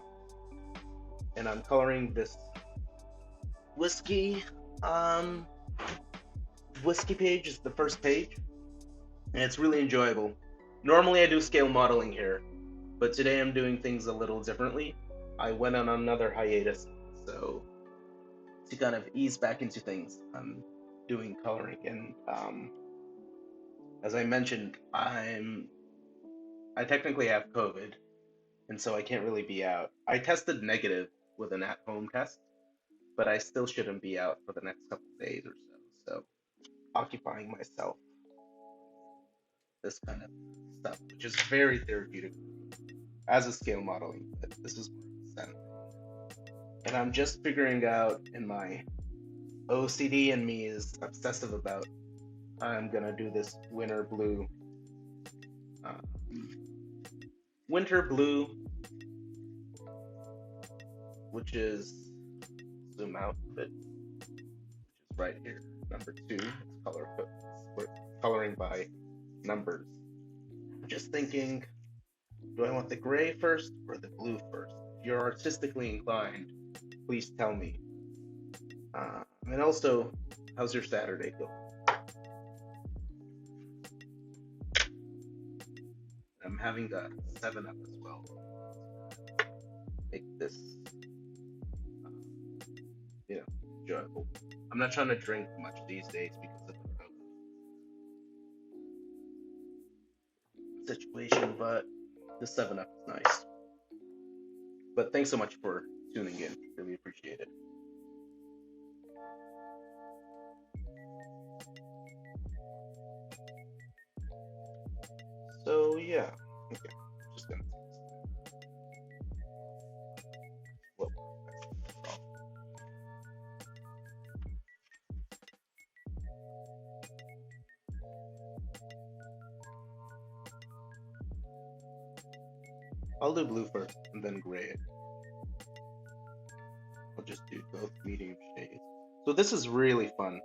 and I'm coloring this whiskey. Whiskey page is the first page, and it's really enjoyable. Normally I do scale modeling here, but today I'm doing things a little differently. I went on another hiatus, so to kind of ease back into things, I'm doing coloring. And as I mentioned, I technically have COVID, and so I can't really be out. I tested negative with an at-home test, but I still shouldn't be out for the next couple of days or so. So occupying myself this kind of stuff, which is very therapeutic as a scale modeling. But this is more of a and I'm just figuring out, in my OCD and me is obsessive about, I'm gonna do this winter blue. Uh, winter blue, which is zoom out a bit, which is right here. Number 2 is coloring by numbers. I'm just thinking, do I want the gray first or the blue first? If you're artistically inclined, please tell me. And also, how's your Saturday going? I'm having a 7-Up as well. Make this, uh, enjoyable. I'm not trying to drink much these days because of the situation, but the 7-Up is nice. But thanks so much for tuning in. Really appreciate it. So yeah, okay. Just gonna whoa. I'll do blue first and then gray. I'll just do both medium shades. So this is really fun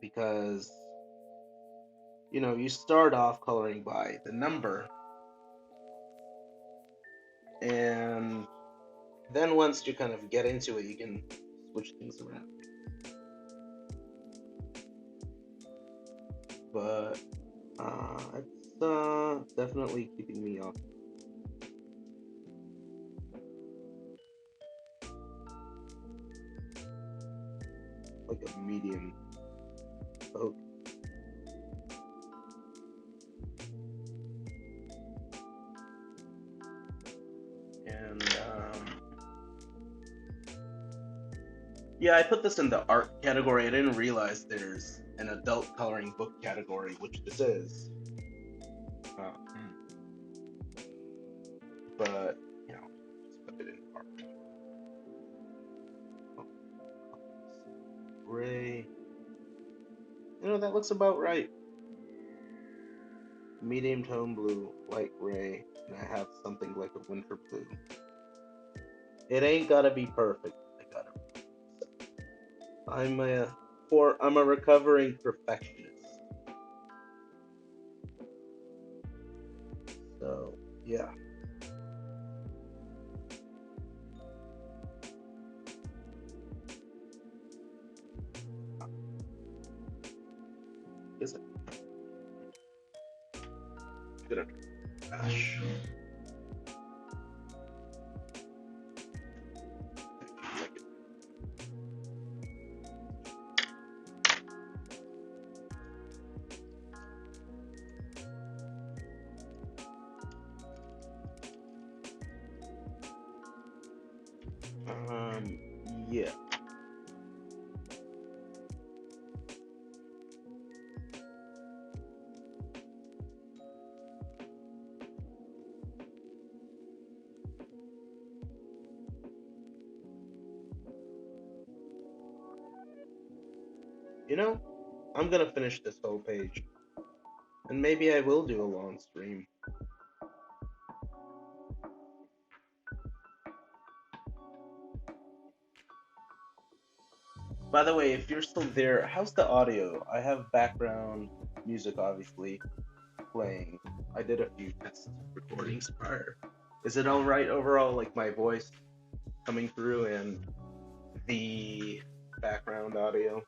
because you start off coloring by the number, and then once you kind of get into it, you can switch things around. But it's definitely keeping me up. Like a medium oak. And yeah, I put this in the art category. I didn't realize there's an adult coloring book category, which this is. But just put it in art. Gray. That looks about right. Medium tone blue, light gray, and I have something like a winter blue. It ain't gotta be perfect. I'm a recovering perfectionist. So yeah. Is it? Good. Gosh. Yeah. I'm gonna finish this whole page. And maybe I will do a long stream. By the way, if you're still there, how's the audio? I have background music obviously playing. I did a few test recordings prior. Is it alright overall, like my voice coming through and the background audio?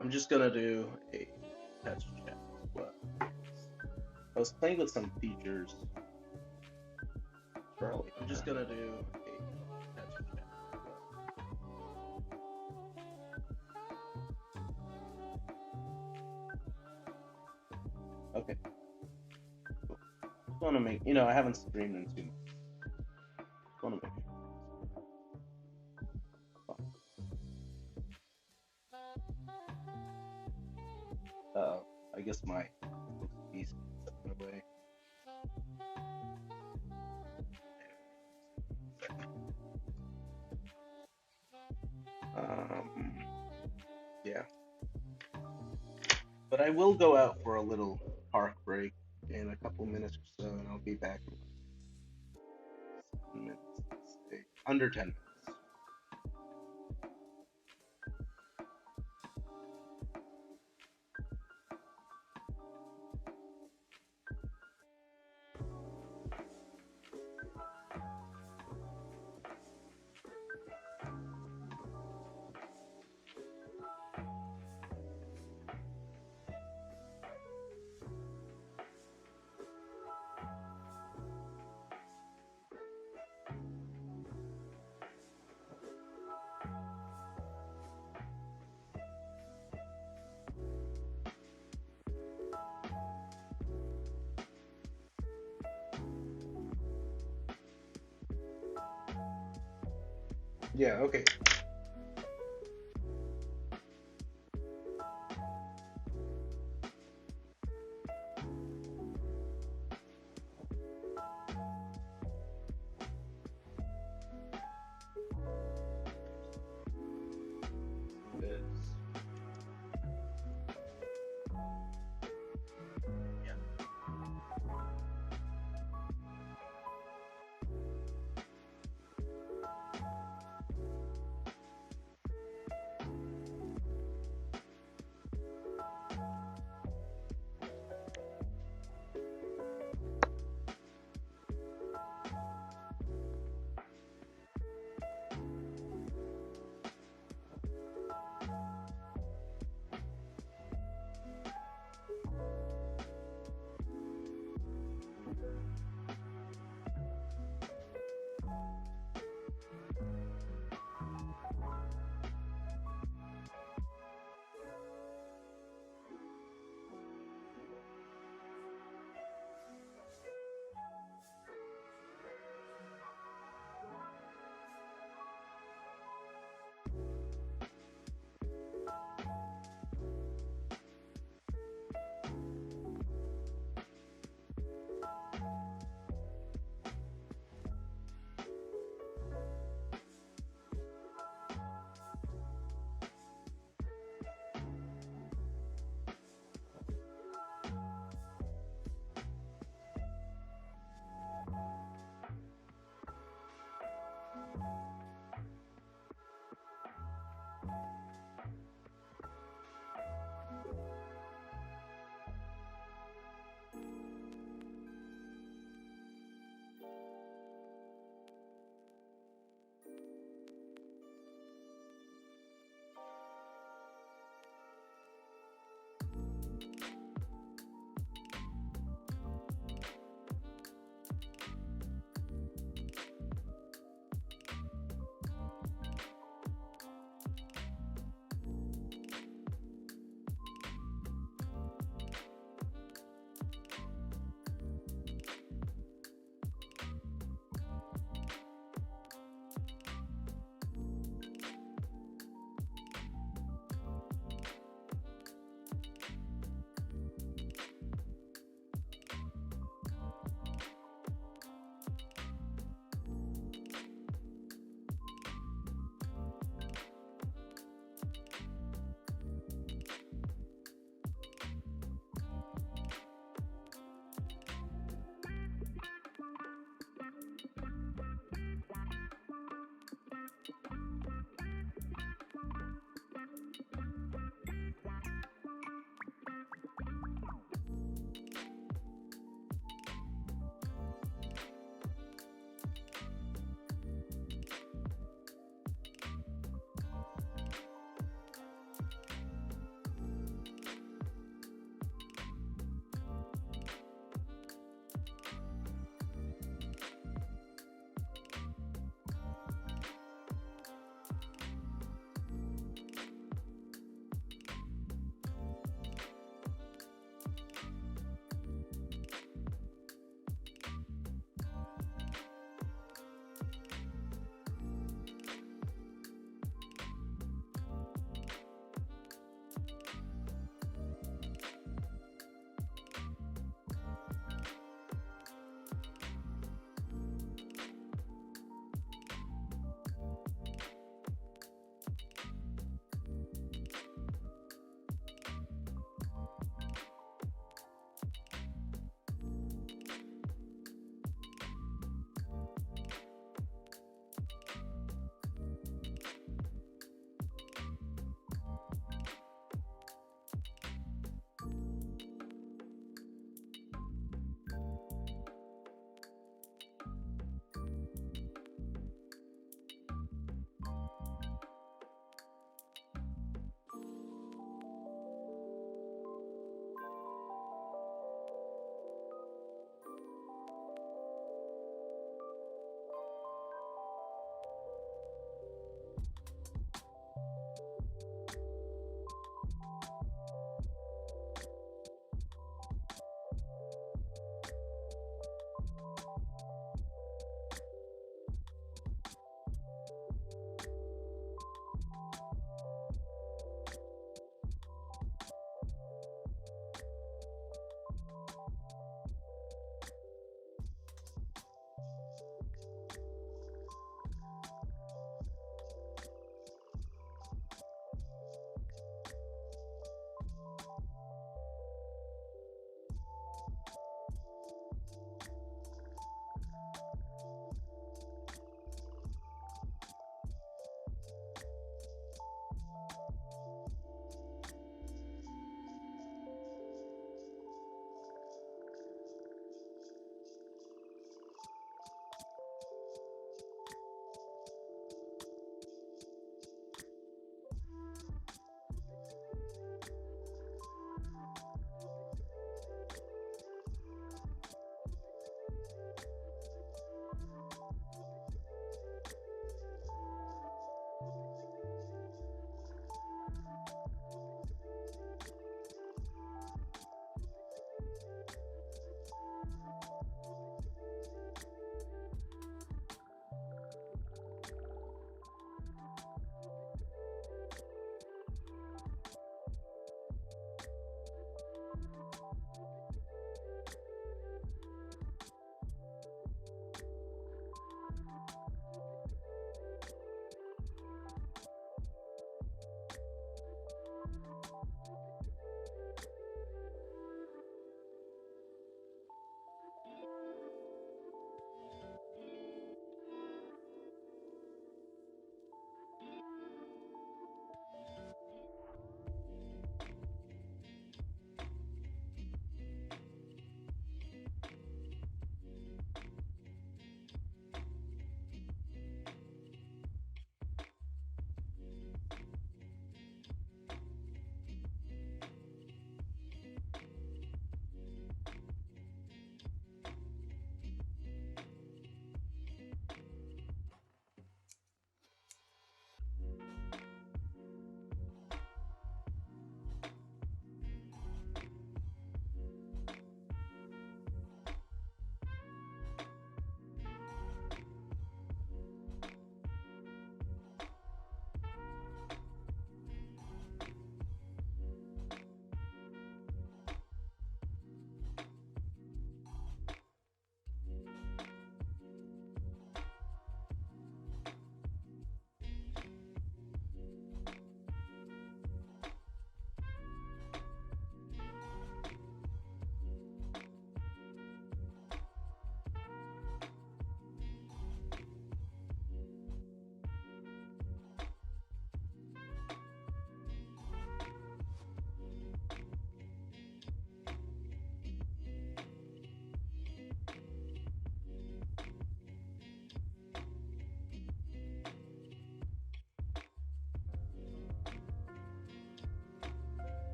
I'm just gonna do a test chat as well. I was playing with some features. I'm just gonna do a test chat as well. Okay. Cool. Just want to make I haven't streamed in 2 months. Just want to make sure. I guess my piece set away. Yeah. But I will go out for a little park break in a couple minutes or so, and I'll be back in 7 minutes. Let's say. Under 10 minutes. Yeah, okay.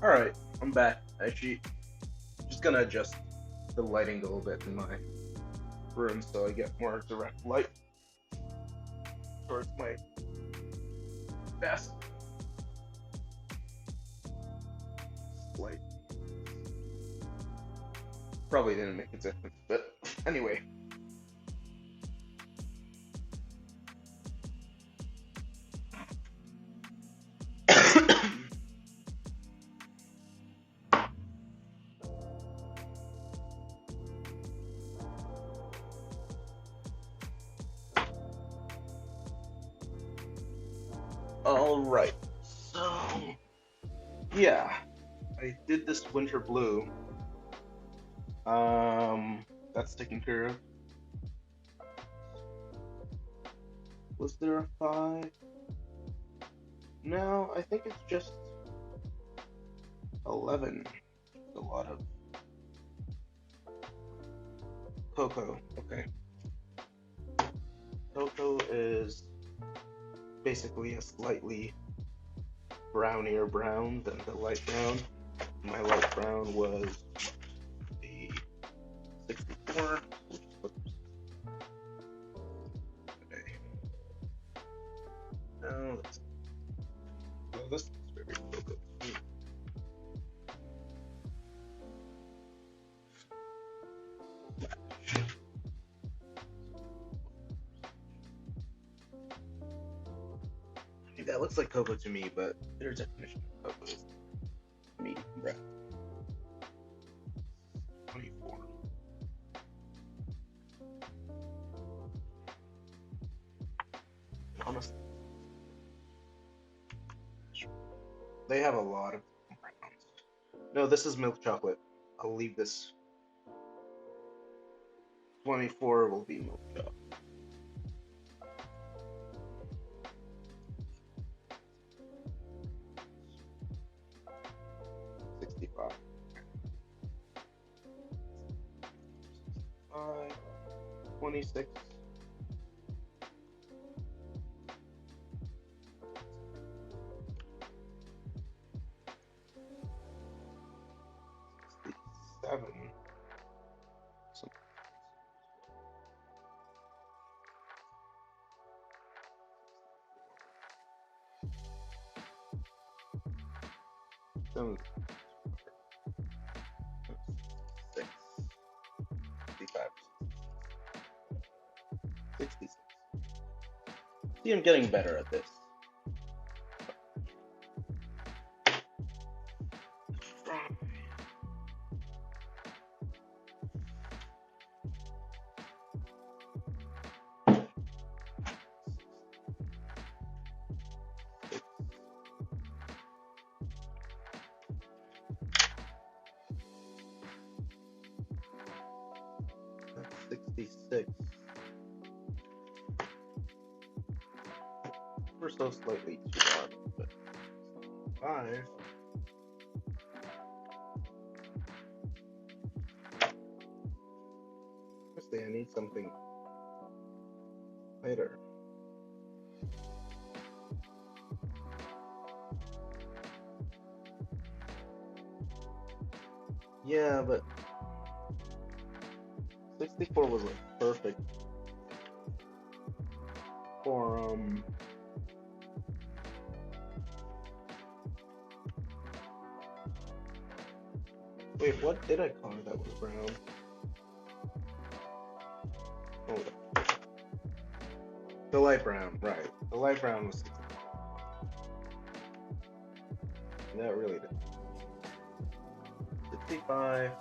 Alright, I'm back. Actually, just gonna adjust the lighting a little bit in my room so I get more direct light towards my desk. Light. Probably didn't make a difference, but anyway. Alright, so yeah, I did this winter blue. That's taken care of. Was there a 5? No, I think it's just 11. A lot of cocoa. Okay. Cocoa is basically a slightly brownier brown than the light brown. My light brown was the 64, which is okay. No, that's well, this is very cocoa. That looks like cocoa to me, but their definition of cocoa is medium brown. 24. Honestly, they have a lot of browns. No, this is milk chocolate. I'll leave this. 24 will be milk chocolate. 65. 26. 67. Some 6. 65. 66. See, I'm getting better at this. That's 66. We're so slightly too dark, but 5. Honestly, I need something lighter. Yeah, but 64 was like perfect for wait, what did I color that was brown? Hold on. The light brown, right. The light brown was 64. That really did. 65.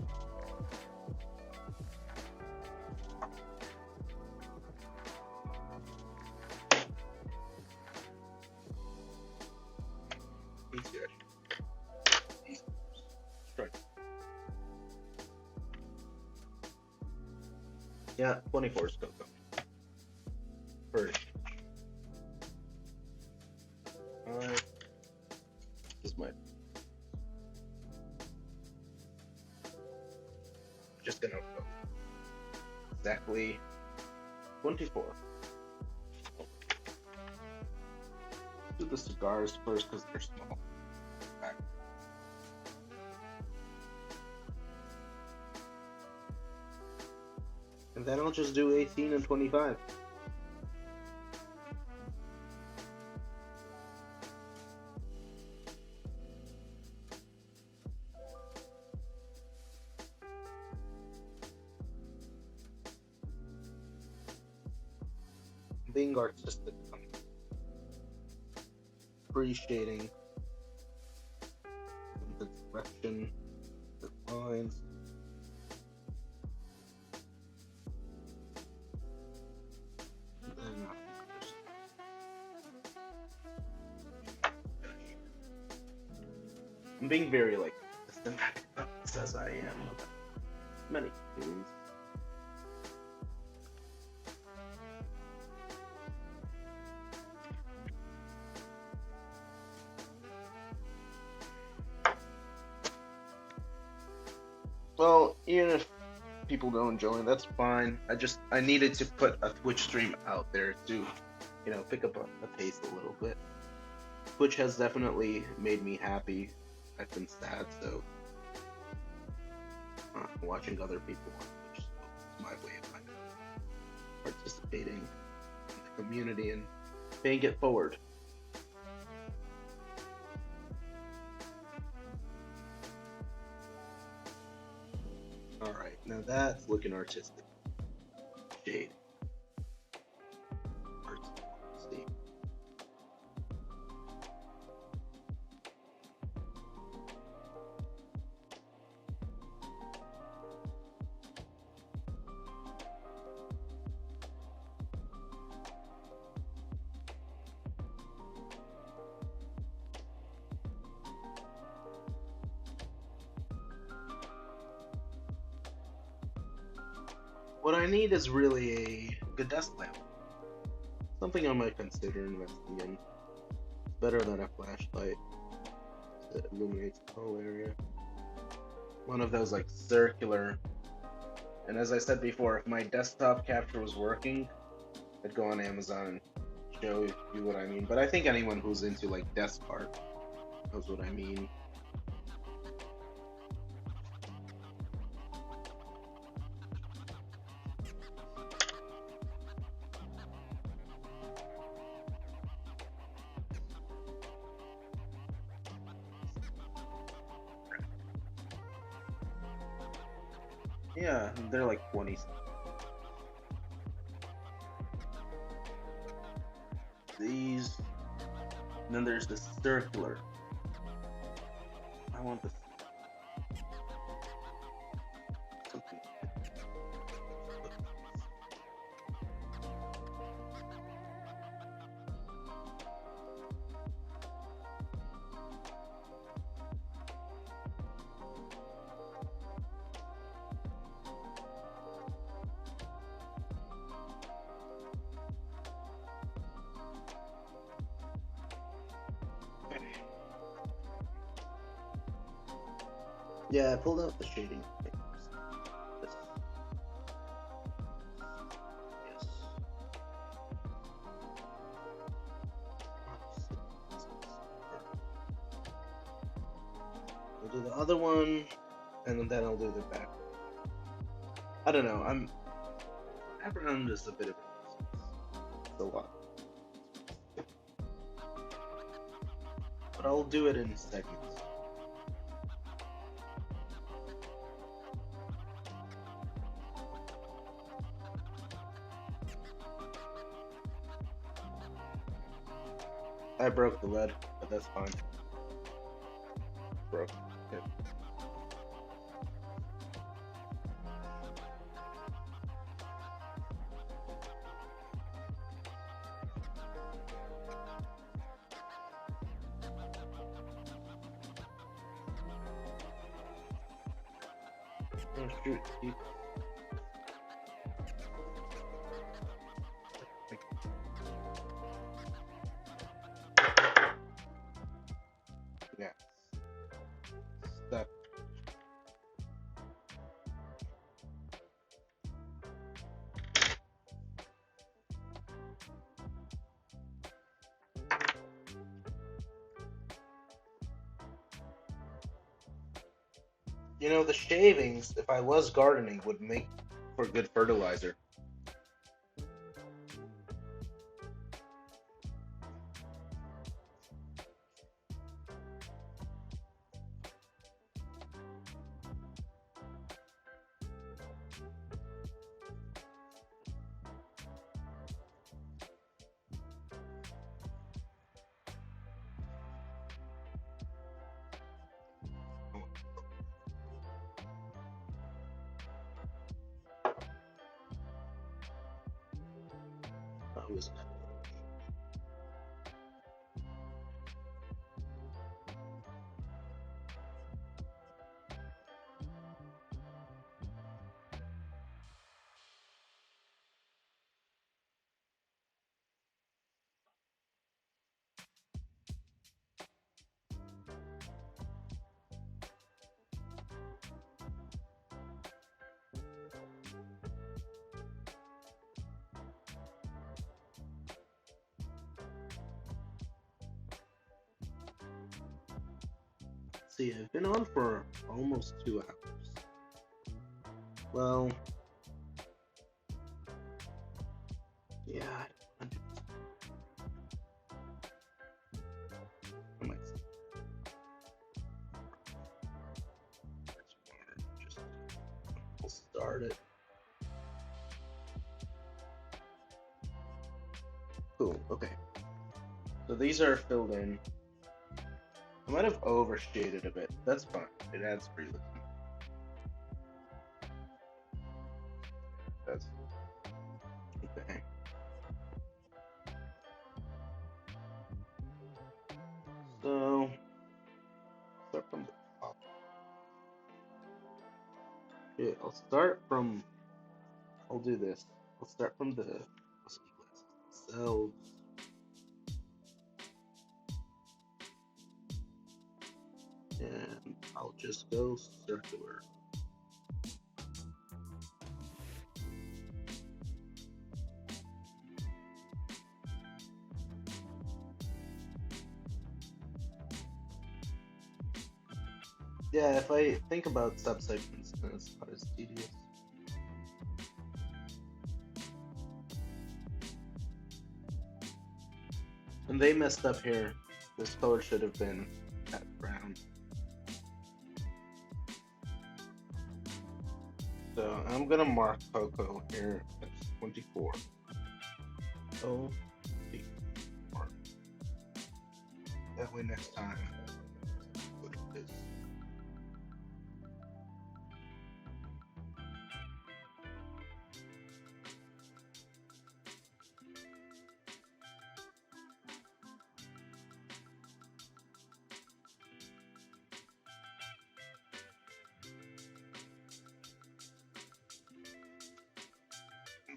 Easier. Right. Yeah, 24 is cocoa. First. 5. This is my. Just gonna go exactly 24. Do the cigars first because they're small. Back. And then I'll just do 18 and 25. Being artistic, appreciating the direction, the lines. And then I'm being very like systematic about this as I am about many things. Well, even if people don't join, that's fine. I needed to put a Twitch stream out there to, pick up a pace a little bit. Twitch has definitely made me happy. I've been sad, so watching other people on Twitch is my way of participating in the community and paying it forward. Alright, now that's looking artistic. Shade. See. What I need is really a good desk lamp. Something I might consider investing in. Better than a flashlight that illuminates the whole area. One of those like circular. And as I said before, if my desktop capture was working, I'd go on Amazon and show you what I mean. But I think anyone who's into like desk art knows what I mean. Yeah, they're like 20. These, and then there's the circular. I want this. Something. Yeah, I pulled out the shading. This. Yes. I'll do the other one, and then I'll do the back. I don't know. Background is a bit of it's a lot, but I'll do it in segments. I broke the lead, but that's fine. Broke. Yeah. Oh shoot. Yeah. Step. The shavings, if I was gardening, would make for good fertilizer. That was See, I've been on for almost 2 hours. Well, yeah, I might just we'll start it. Cool. Okay. So these are filled in. I might have overshaded a bit. That's fine. It adds realism. That's okay. So start from the top. Yeah, I'll start from. I'll do this. I'll start from the whiskey glasses themselves. And I'll just go circular. Yeah, if I think about subsegments, then it's not as tedious. And they messed up here. This color should have been that brown. So I'm gonna mark Coco here as 24. Oh, that way next time. What is this?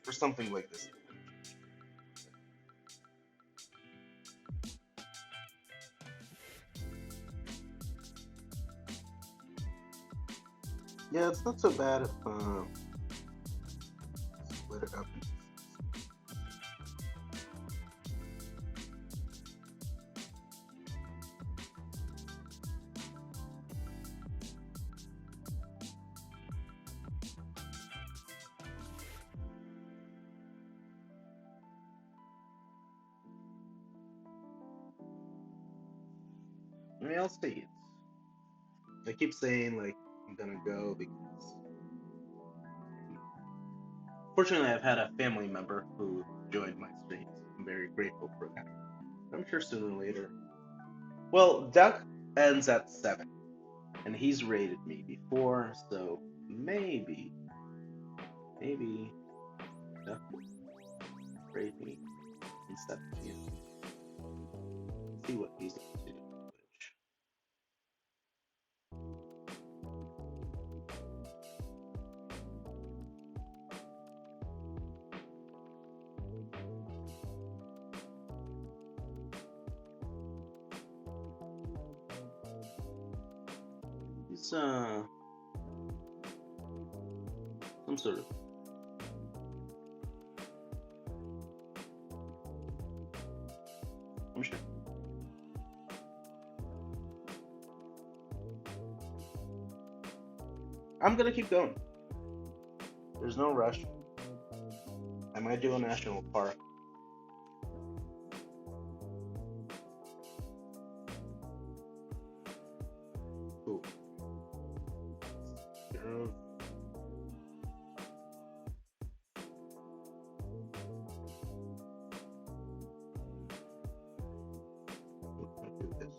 For something like this. Yeah, it's not so bad if split it up. I mean, I'll see. I keep saying like I'm gonna go because fortunately I've had a family member who joined my streams. I'm very grateful for that. I'm sure sooner or later. Well, Duck ends at 7, and he's rated me before, so maybe Duck will rate me in 17. See what he's up to. He's some sort of I'm sure. I'm gonna keep going. There's no rush. I might do a national park. Ooh. Zero. Let's do this.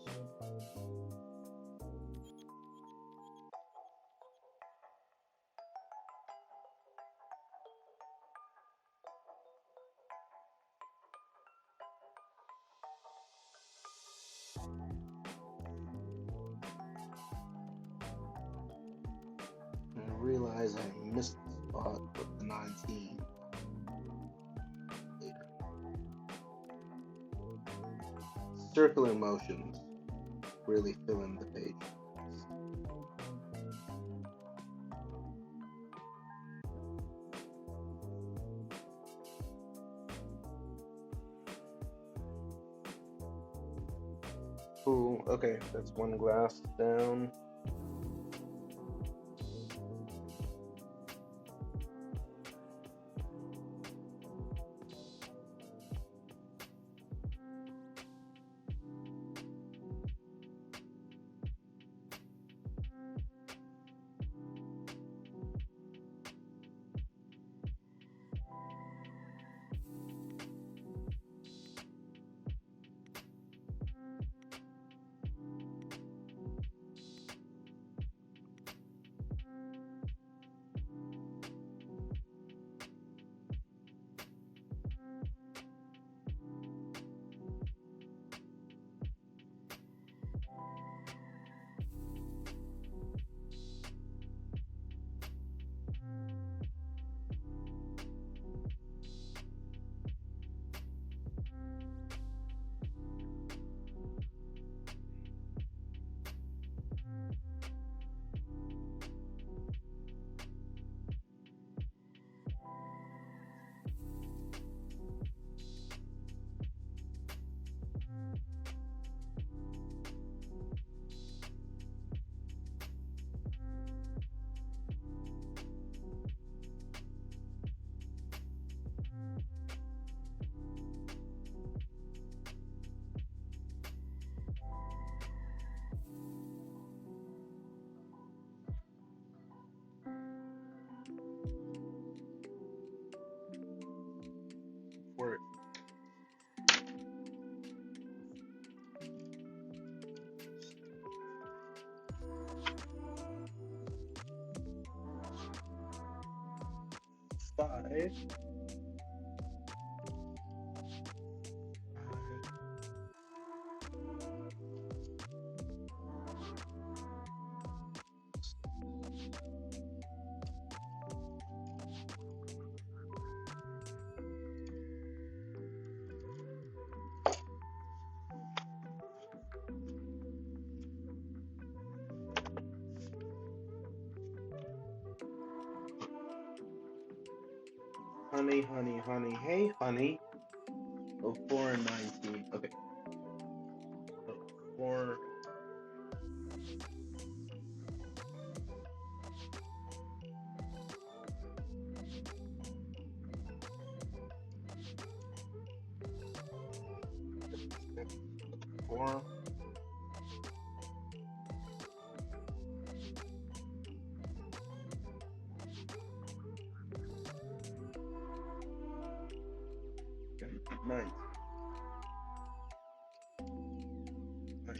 I realize I missed the spot with the 19. Later. Circular motions really fill in the page. Cool. Okay, that's one glass down. Word. Five. Honey, honey, honey. Hey, honey. Oh, 4 and 19. Okay. So 4. Four. Nine. Nine.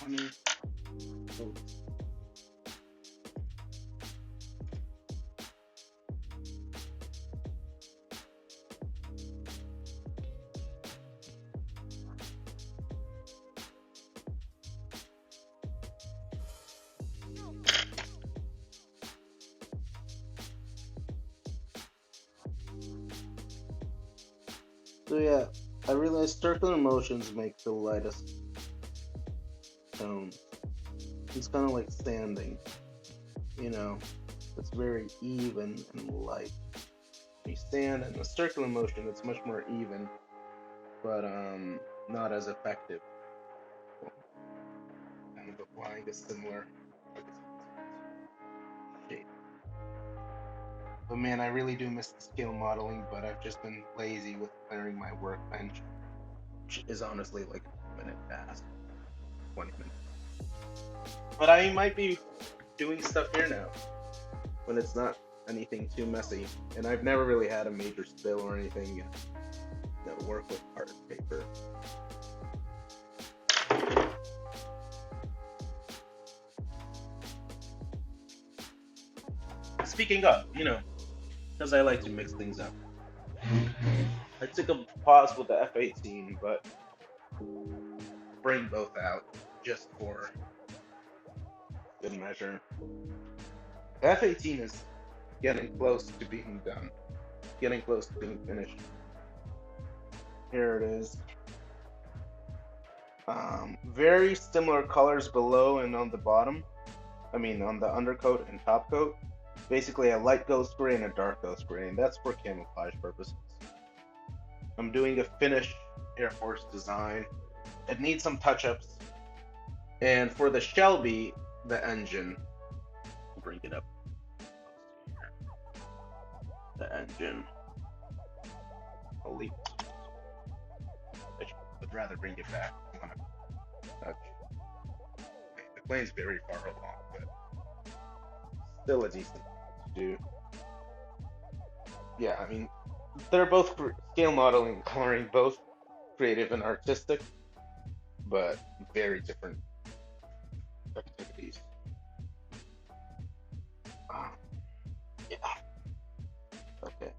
Honey. Oh. So yeah, I realized circular motions make the lightest tone. It's kind of like sanding, you know. It's very even and light. You sand in a circular motion, it's much more even, but not as effective. Kind of applying a similar shape. But man, I really do miss the scale modeling, but I've just been lazy with clearing my workbench, which is honestly like a minute task, 20 minutes. But I might be doing stuff here now when it's not anything too messy, and I've never really had a major spill or anything that work with art paper. Speaking of, because I like to mix things up, I took a pause with the F-18, but bring both out just for good measure. The F-18 is getting close to being done, getting close to being finished. Here it is. Very similar colors below and on the bottom. I mean, on the undercoat and top coat. Basically, a light ghost gray and a dark ghost gray, and that's for camouflage purposes. I'm doing a finished Air Force design. It needs some touch-ups. And for the Shelby, the engine, I'll bring it up. The engine. I'll leave. I would rather bring it back. I want to touch. Okay, the plane's very far along, but still a decent to do. Yeah, I mean, they're both scale modeling and coloring, both creative and artistic, but very different activities. Yeah. Okay.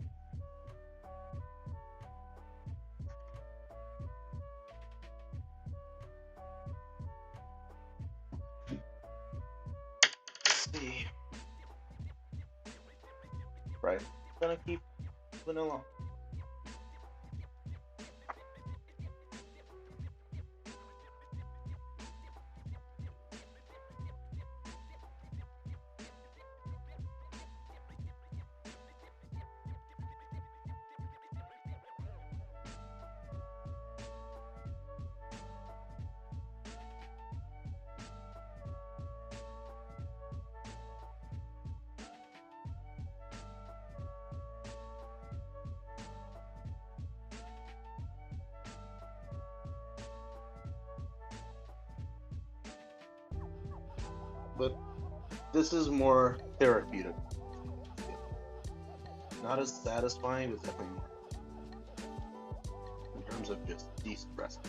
Let's see. Right. Gonna keep moving along. But this is more therapeutic. Not as satisfying, but definitely more in terms of just de-stressing.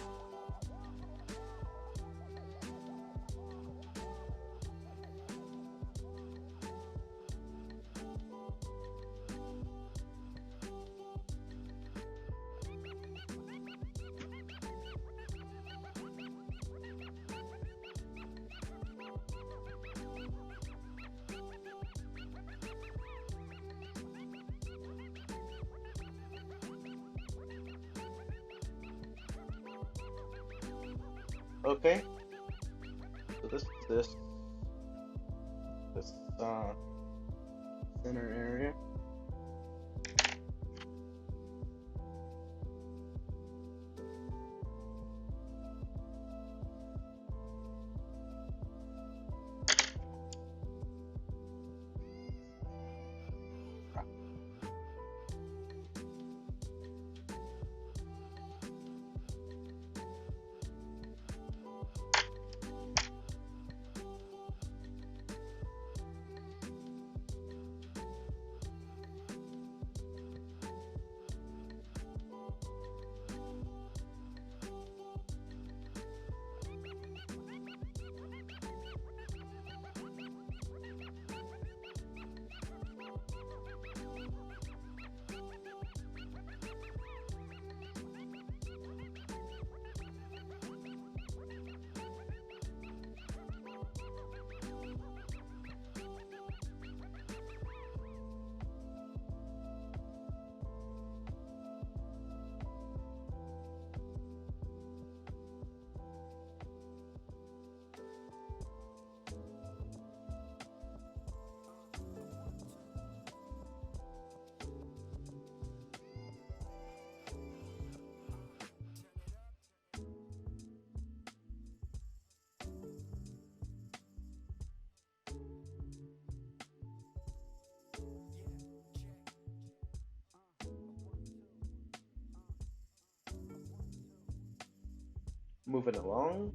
Okay, so this is this center area. moving along.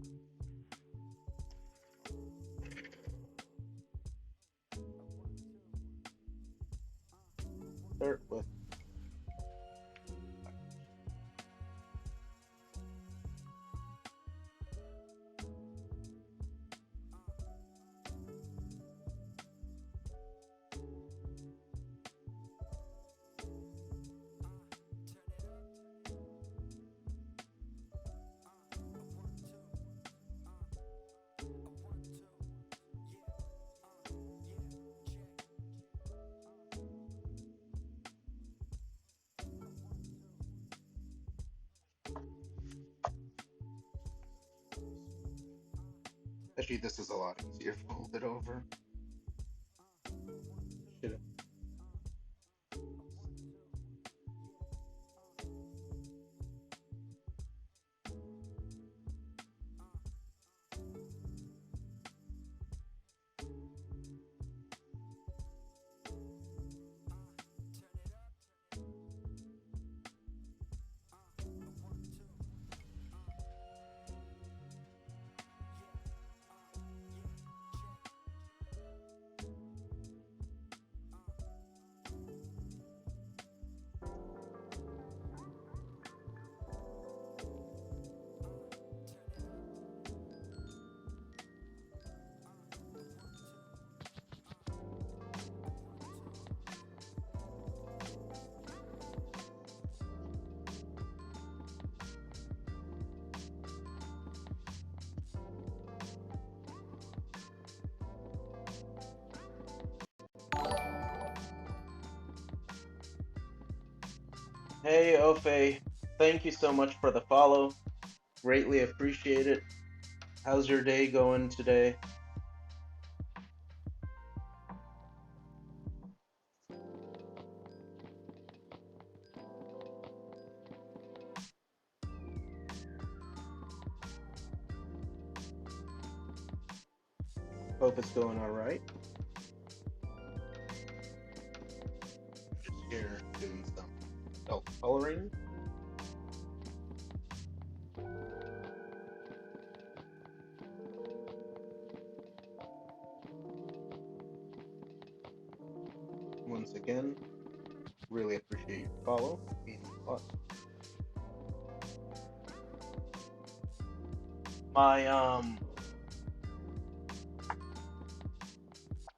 Start with actually this is a lot easier to fold it over. Should've- Hey, Ofe, thank you so much for the follow. Greatly appreciate it. How's your day going today? Hope it's going all right. Just here doing some self coloring. Once again, really appreciate your follow. Means a lot. My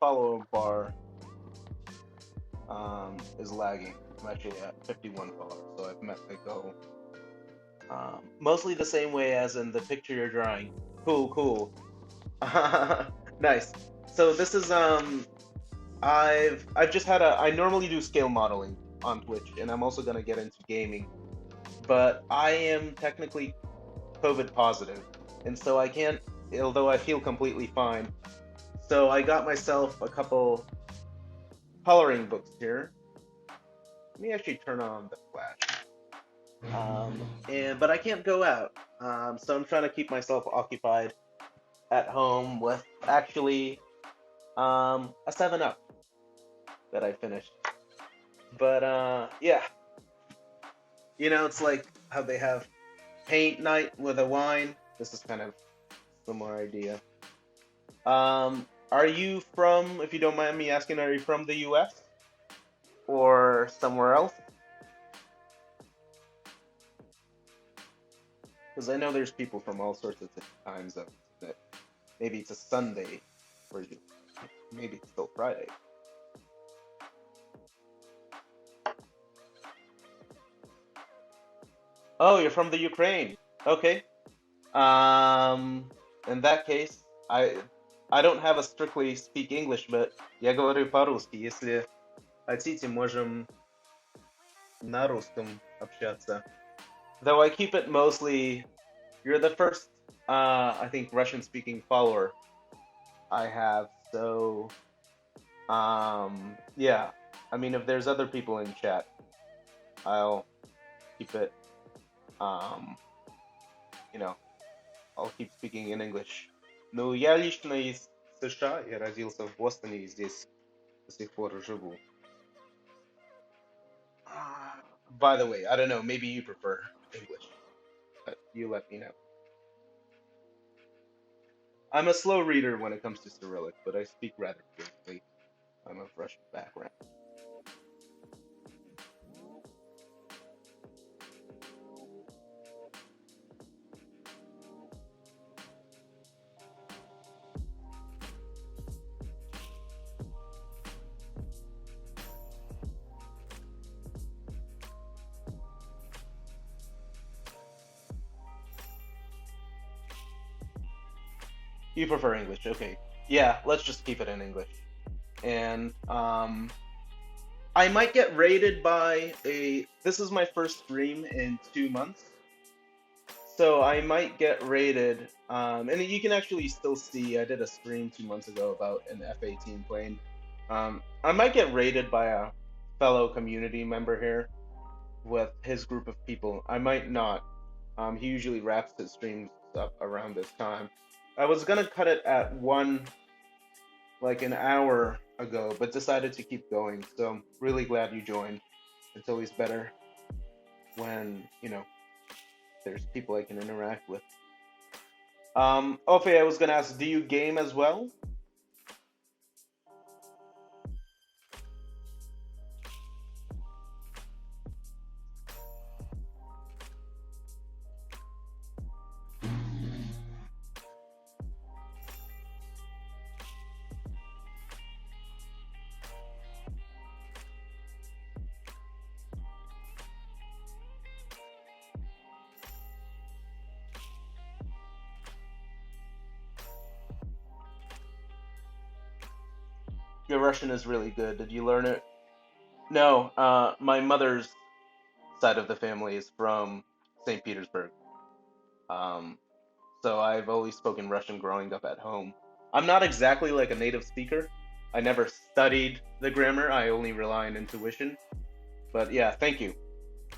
follow bar is lagging. I'm actually at 51 followers, so I've met my goal. Mostly the same way as in the picture you're drawing. Cool, cool. Nice. So this is I've just had a I normally do scale modeling on Twitch, and I'm also gonna get into gaming, but I am technically COVID positive, and so I can't, although I feel completely fine. So I got myself a couple coloring books here. Let me actually turn on the flash. But I can't go out, so I'm trying to keep myself occupied at home with actually a 7 Up that I finished. But yeah, it's like how they have paint night with a wine. This is kind of similar idea. Are you from, if you don't mind me asking, are you from the US or somewhere else? Because I know there's people from all sorts of time zones. That maybe it's a Sunday for you. Maybe it's still Friday. Oh, you're from the Ukraine. Okay. In that case, I don't have a strictly speak English, but я говорю по-русски. Если хотите, можем на русском общаться. Though I keep it mostly, you're the first, I think, Russian-speaking follower I have. So, yeah. I mean, if there's other people in chat, I'll keep it, um, you know, I'll keep speaking in English. Ну, я лично из США, я родился в Бостоне и здесь до сих пор живу. By the way, I don't know, maybe you prefer English, but you let me know. I'm a slow reader when it comes to Cyrillic, but I speak rather fluently. I'm of Russian background. You prefer English, okay? Yeah, let's just keep it in English. And I might get rated by a. This is my first stream in 2 months, so I might get rated. And you can actually still see I did a stream 2 months ago about an F-18 plane. I might get rated by a fellow community member here with his group of people. I might not. He usually wraps his streams up around this time. I was gonna cut it at one, like an hour ago, but decided to keep going. So I'm really glad you joined. It's always better when, there's people I can interact with. Ofe, I was gonna ask, do you game as well? Your Russian is really good. Did you learn it? No, my mother's side of the family is from St. Petersburg. Um, so I've always spoken Russian growing up at home. I'm not exactly like a native speaker. I never studied the grammar. I only rely on intuition. But yeah, thank you.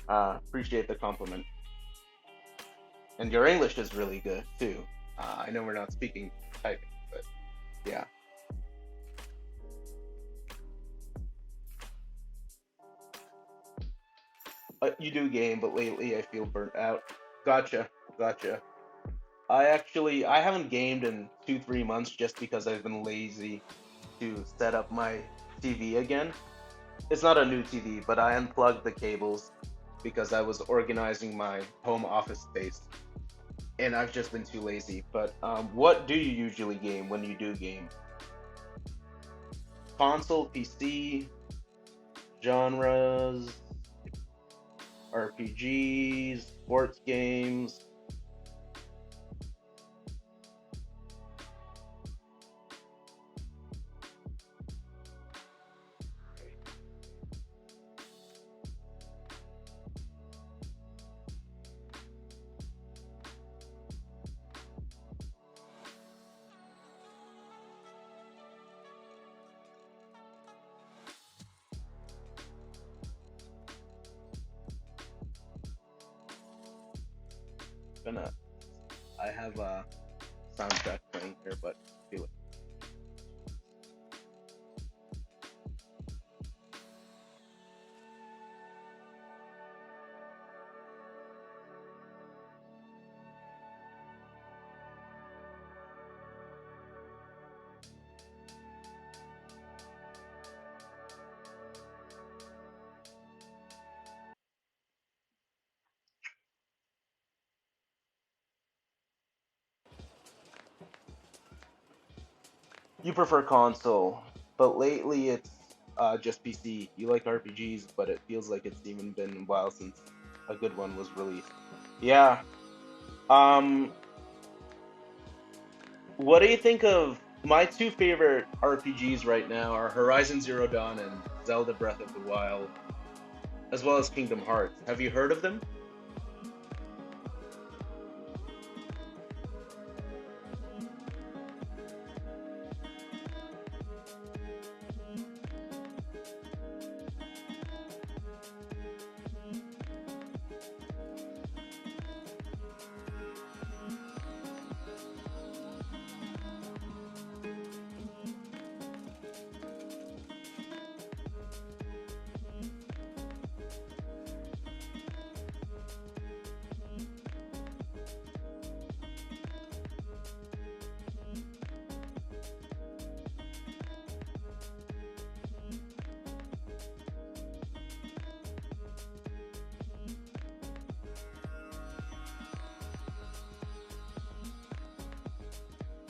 Appreciate the compliment. And your English is really good too. I know we're not speaking typing, but yeah. You do game, but lately I feel burnt out. Gotcha, gotcha. I haven't gamed in 2, 3 months just because I've been lazy to set up my TV again. It's not a new TV, but I unplugged the cables because I was organizing my home office space, and I've just been too lazy. But what do you usually game when you do game? Console, PC, genres, RPGs, sports games. Gonna, I have a soundtrack playing here, but feel it. You prefer console, but lately it's just PC. You like RPGs, but it feels like it's even been a while since a good one was released. Yeah. Um, what do you think of my two favorite RPGs right now are Horizon Zero Dawn and Zelda Breath of the Wild, as well as Kingdom Hearts. Have you heard of them?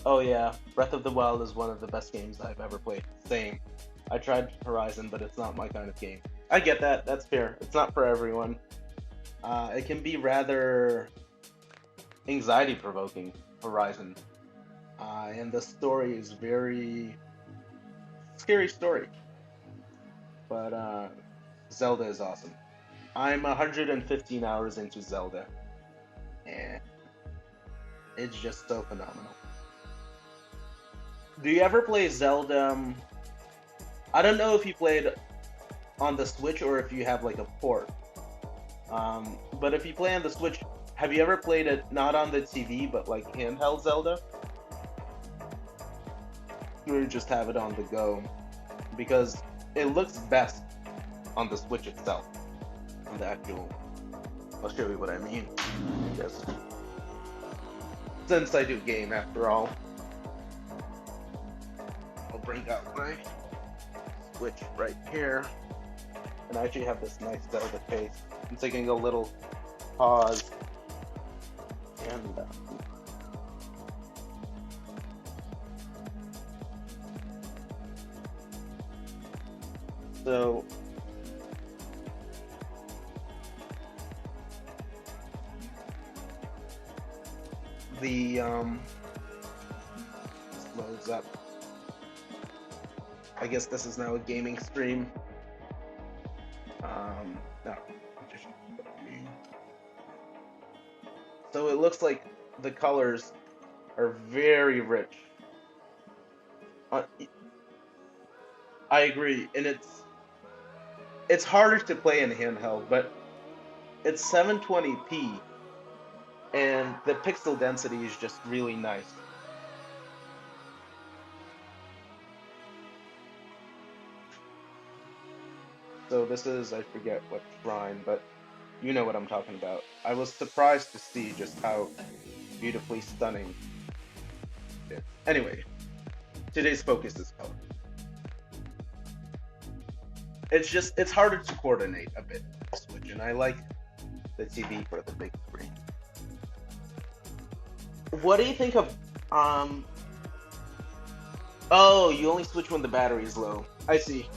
Oh yeah, Breath of the Wild is one of the best games I've ever played. Same. I tried Horizon, but it's not my kind of game. I get that. That's fair. It's not for everyone. It can be rather anxiety provoking, Horizon. And the story is very scary story. But Zelda is awesome. I'm 115 hours into Zelda, and it's just so phenomenal. Do you ever play Zelda? I don't know if you played on the Switch or if you have like a port. But if you play on the Switch, have you ever played it not on the TV but like handheld Zelda? Or you just have it on the go? Because it looks best on the Switch itself, on the actual. I'll show you what I mean. Yes. Since I do game after all, I'll bring out my Switch right here. And I actually have this nice Zelda case. I'm taking a little pause and so the loads up. I guess this is now a gaming stream. No. So it looks like the colors are very rich. Uh, I agree, and it's harder to play in handheld, but it's 720p, and the pixel density is just really nice. So this is, I forget what shrine, but you know what I'm talking about. I was surprised to see just how beautifully stunning it is. Anyway, today's focus is color. It's harder to coordinate a bit with the Switch, and I like the TV for the big screen. What do you think of oh, you only switch when the battery is low. I see.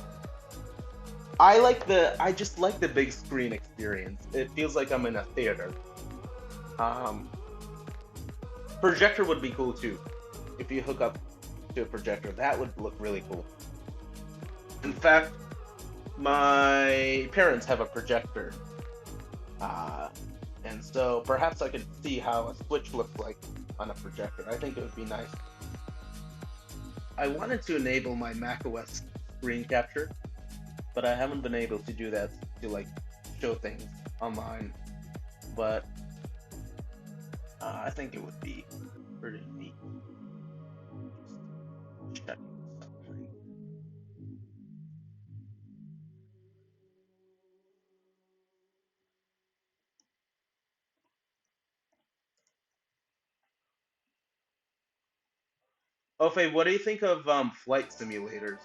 I just like the big screen experience. It feels like I'm in a theater. Um, Projector would be cool too. If you hook up to a projector, that would look really cool. In fact, my parents have a projector. And so perhaps I could see how a Switch looks like on a projector. I think it would be nice. I wanted to enable my macOS screen capture, but I haven't been able to do that to like show things online. But I think it would be pretty neat. Just checking something. Oh, Faye, what do you think of flight simulators?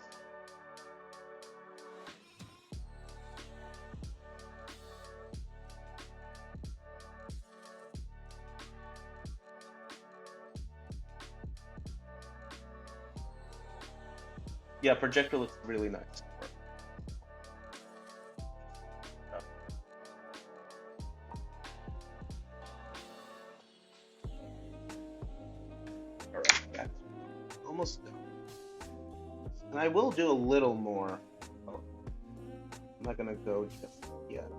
Yeah, projector looks really nice. Alright, that's almost done. And I will do a little more. Oh, I'm not gonna go just yet.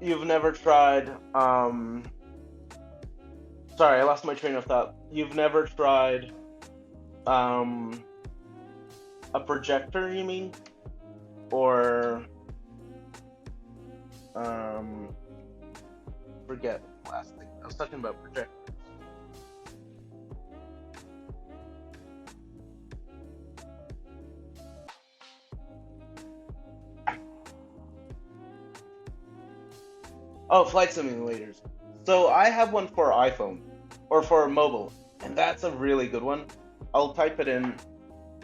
You've never tried, sorry, I lost my train of thought. You've never tried, um, a projector, you mean? Or, um, forget the last thing. I was talking about projector. Oh, flight simulators. So I have one for iPhone or for mobile, and that's a really good one. I'll type it in.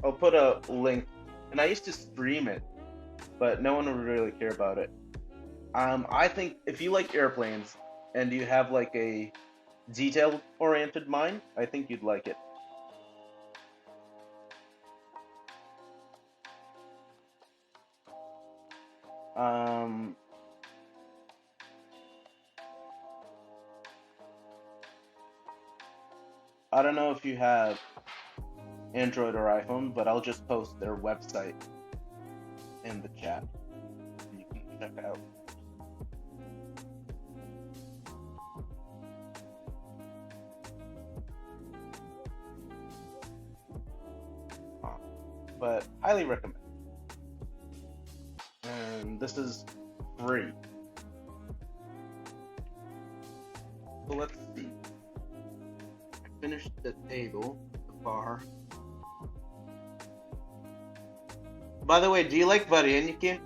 I'll put a link, and I used to stream it, but no one would really care about it. I think if you like airplanes, and you have like a detail-oriented mind, I think you'd like it. Um, I don't know if you have Android or iPhone, but I'll just post their website in the chat. You can check out. But highly recommend. And this is free. So let's see. I finished the table, the bar. By the way, do you like vareniki?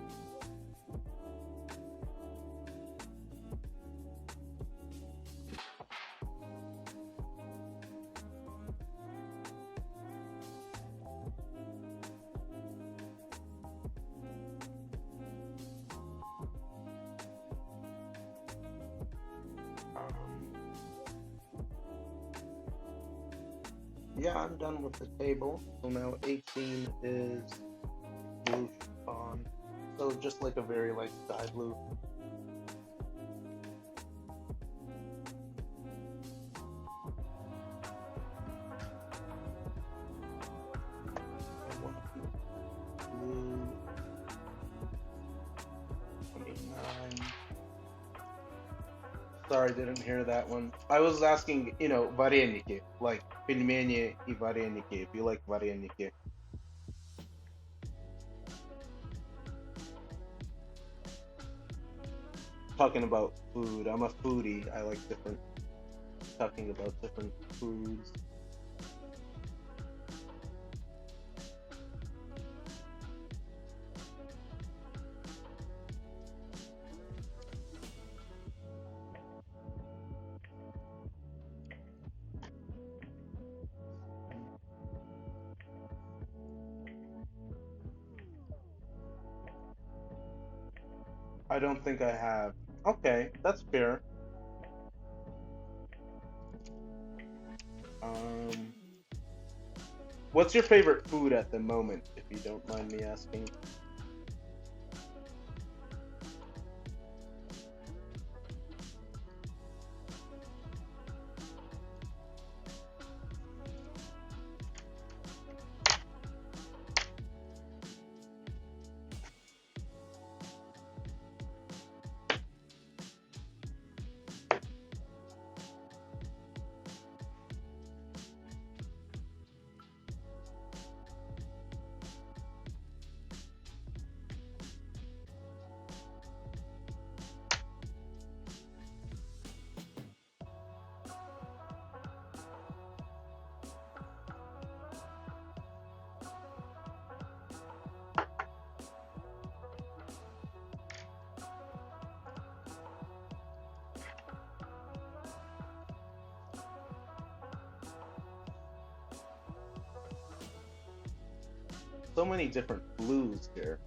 Yeah, I'm done with the table. So now 18 is blue chiffon. So just like a very light sky blue. Blue 29. Sorry, didn't hear that one. I was asking, vareniki, like пельмени и vareniki, if you like vareniki. Talking about food. I'm a foodie. I like talking about different foods. I don't think I have. Okay, that's fair. Um, what's your favorite food at the moment, if you don't mind me asking? So many different blues here.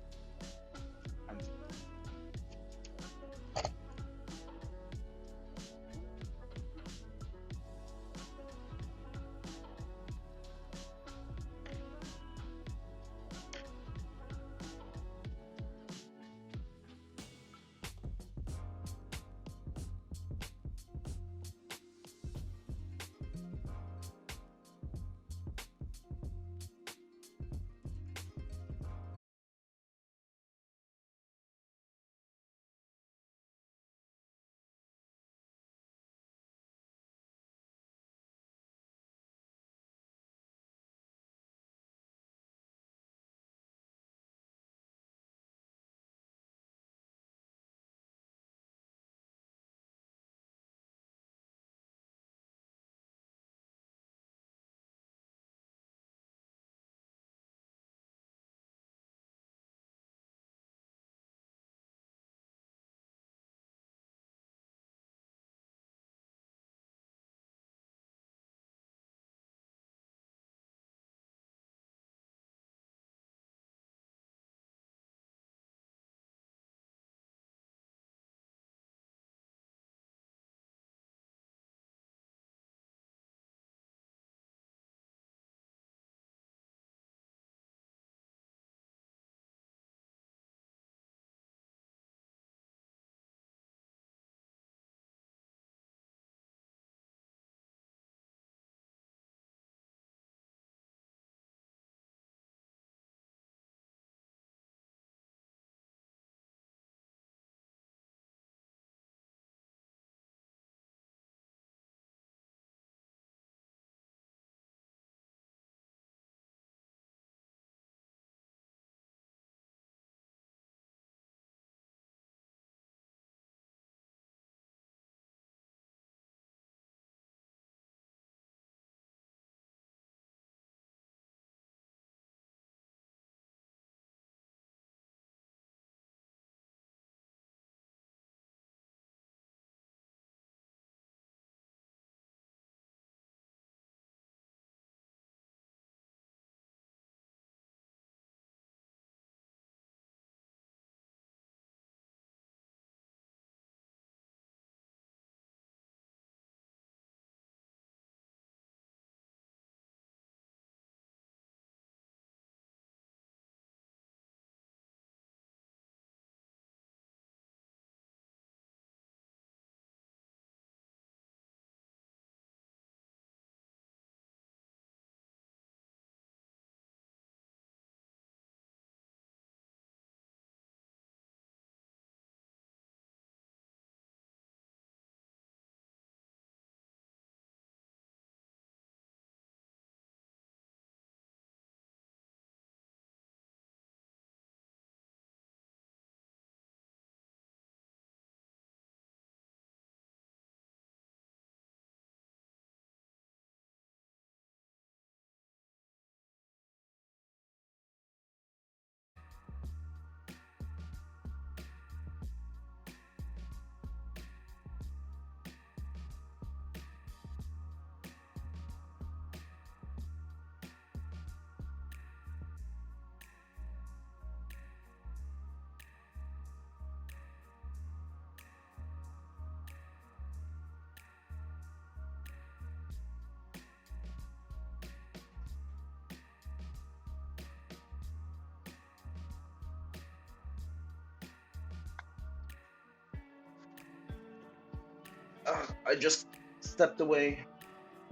I just stepped away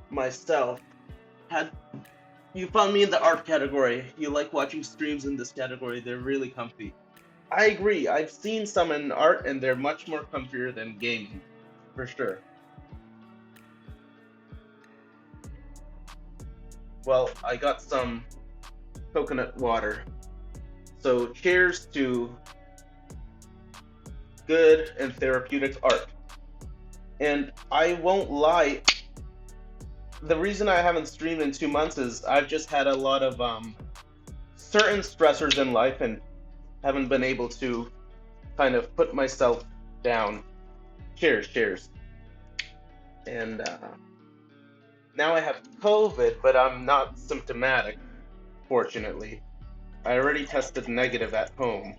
myself. Had you found me in the art category? You like watching streams in this category? They're really comfy. I agree. I've seen some in art, and they're much more comfier than gaming, for sure. Well, I got some coconut water. So cheers to good and therapeutic art. And I won't lie, the reason I haven't streamed in 2 months is I've just had a lot of certain stressors in life and haven't been able to kind of put myself down. Cheers, cheers. And now I have COVID, but I'm not symptomatic, fortunately. I already tested negative at home.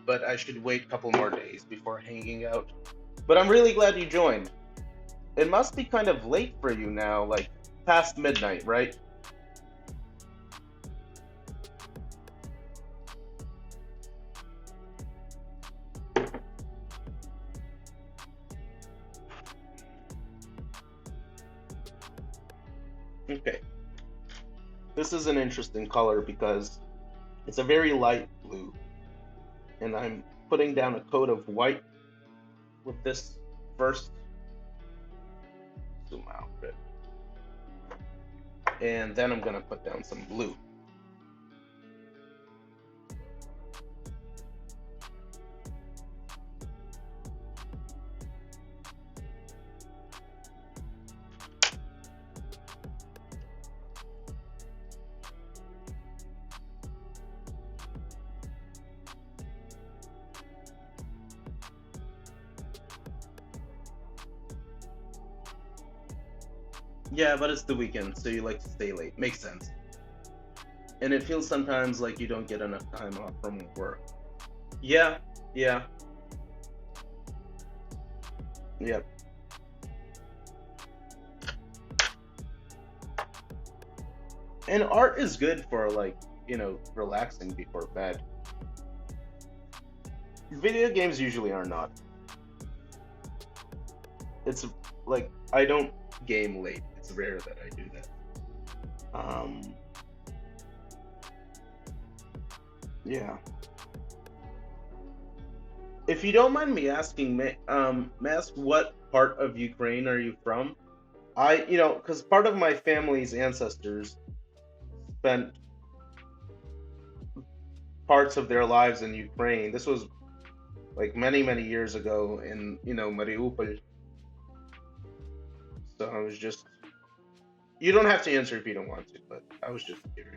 But I should wait a couple more days before hanging out. But I'm really glad you joined. It must be kind of late for you now, like past midnight, right? Okay. This is an interesting color because it's a very light blue. And I'm putting down a coat of white with this first. Zoom out a bit. And then I'm gonna put down some blue. Yeah, but it's the weekend, so you like to stay late. Makes sense. And it feels sometimes like you don't get enough time off from work. Yeah, yeah, yeah. And art is good for like, relaxing before bed. Video games usually are not. It's like I don't game late. It's rare that I do that. Um, yeah. If you don't mind me asking, may I ask what part of Ukraine are you from? Because part of my family's ancestors spent parts of their lives in Ukraine. This was like many, many years ago in, Mariupol. So I was just, you don't have to answer if you don't want to, but I was just curious.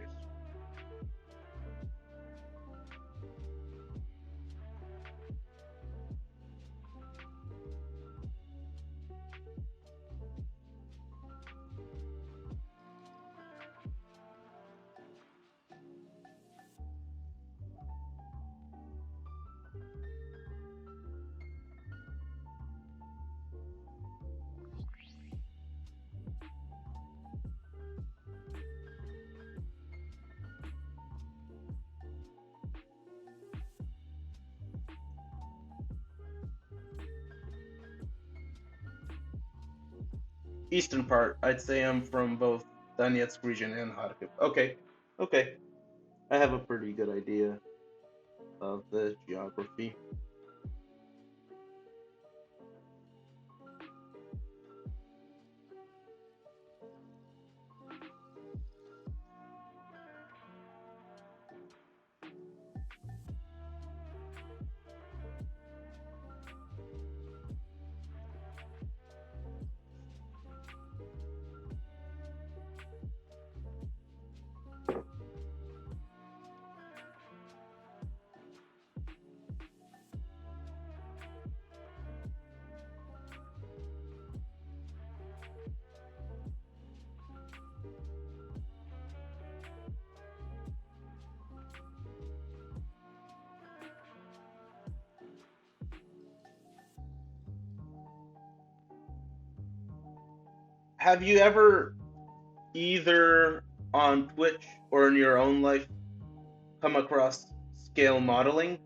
Eastern part, I'd say I'm from both Donetsk region and Kharkiv. Okay, okay. I have a pretty good idea of the geography. Have you ever, either on Twitch or in your own life, come across scale modeling?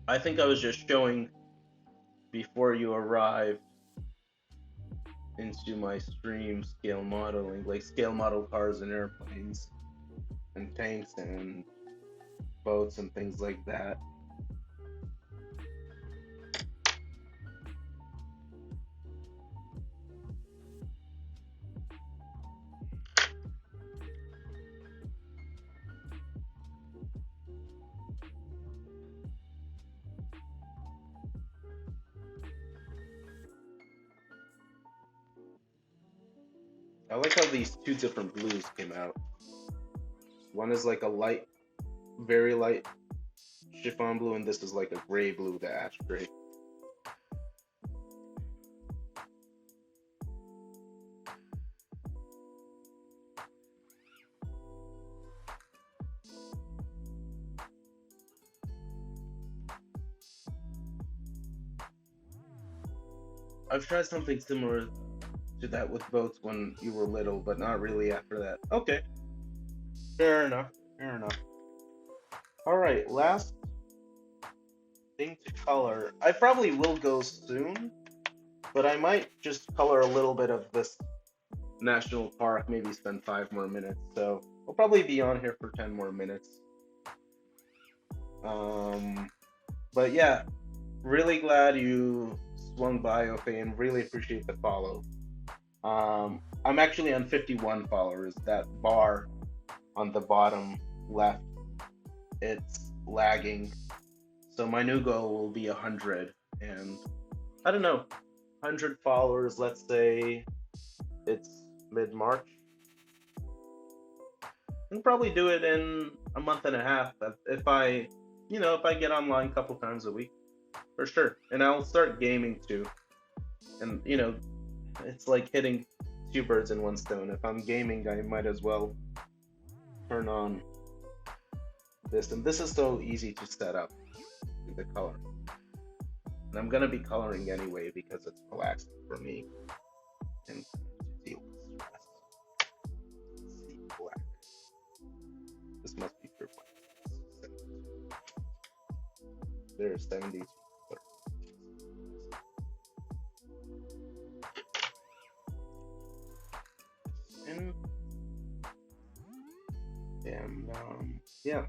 I think I was just showing before you arrive into my stream scale modeling, like scale model cars and airplanes and tanks and boats and things like that. I like how these two different blues came out. One is like a light, very light chiffon blue, and this is like a gray blue, the ash gray. I've tried something similar to that with boats when you were little, but not really after that. Okay, fair enough. Fair enough. All right, last thing to color. I probably will go soon, but I might just color a little bit of this national park, maybe spend 5 more minutes. So I'll probably be on here for 10 more minutes. But yeah, really glad you swung by, okay, and really appreciate the follow. I'm actually on 51 followers. That bar on the bottom left, it's lagging. So my new goal will be 100, and I don't know, 100 followers. Let's say it's mid-March. I'll probably do it in a month and a half if I, if I get online a couple times a week, for sure. And I'll start gaming too. And it's like hitting two birds in one stone. If I'm gaming, I might as well turn on this. And this is so easy to set up, the color. And I'm gonna be coloring anyway because it's relaxing for me. And to deal with stress. Let's see, black. This must be pure black. There's 70s. And yeah.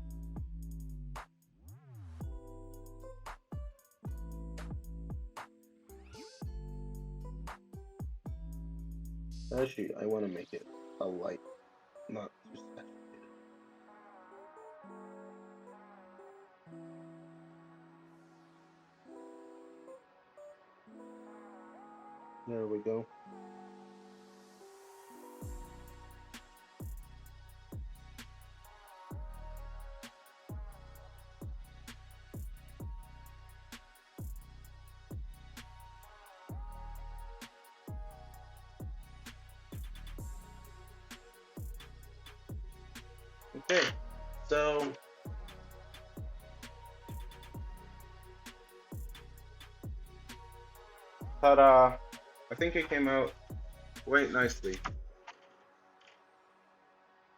Actually, I want to make it a light, not too saturated. There we go. Okay, so ta-da! I think it came out quite nicely.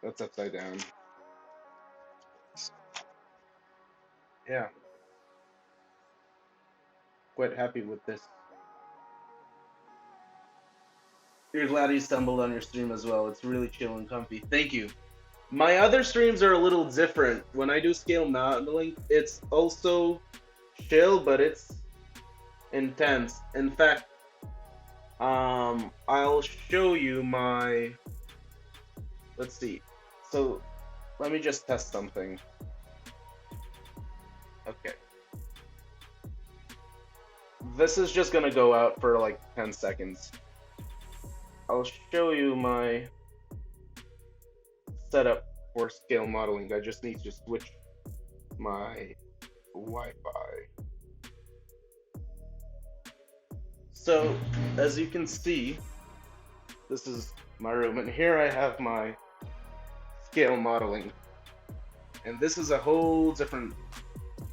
That's upside down. Yeah. Quite happy with this. You're glad you stumbled on your stream as well. It's really chill and comfy. Thank you. My other streams are a little different. When I do scale modeling, it's also chill, but it's intense. In fact, I'll show you my. Let's see. So, let me just test something. Okay. This is just gonna go out for like 10 seconds. I'll show you my setup for scale modeling. I just need to switch my Wi-Fi. So, as you can see, this is my room, and here I have my scale modeling. And this is a whole different,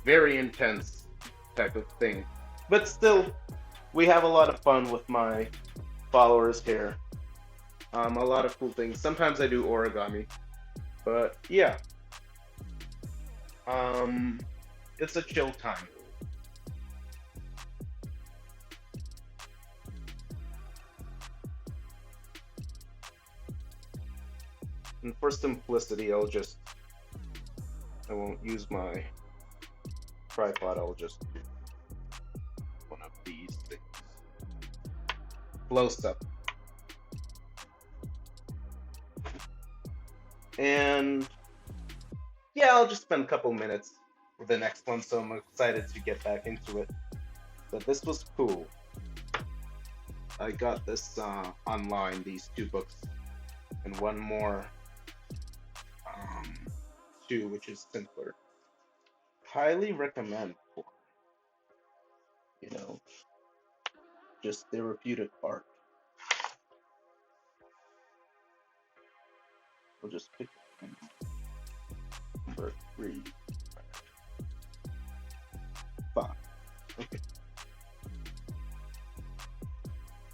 very intense type of thing. But still, we have a lot of fun with my followers here. A lot of cool things. Sometimes I do origami, but yeah. It's a chill time. And for simplicity, I won't use my tripod. I'll just do one of these things. Close up. And yeah, I'll just spend a couple minutes with the next one, so I'm excited to get back into it. But this was cool. I got this online, these two books, and one more too, which is simpler. Highly recommend for, you know, just therapeutic art. We'll just pick number 3, 5. Okay.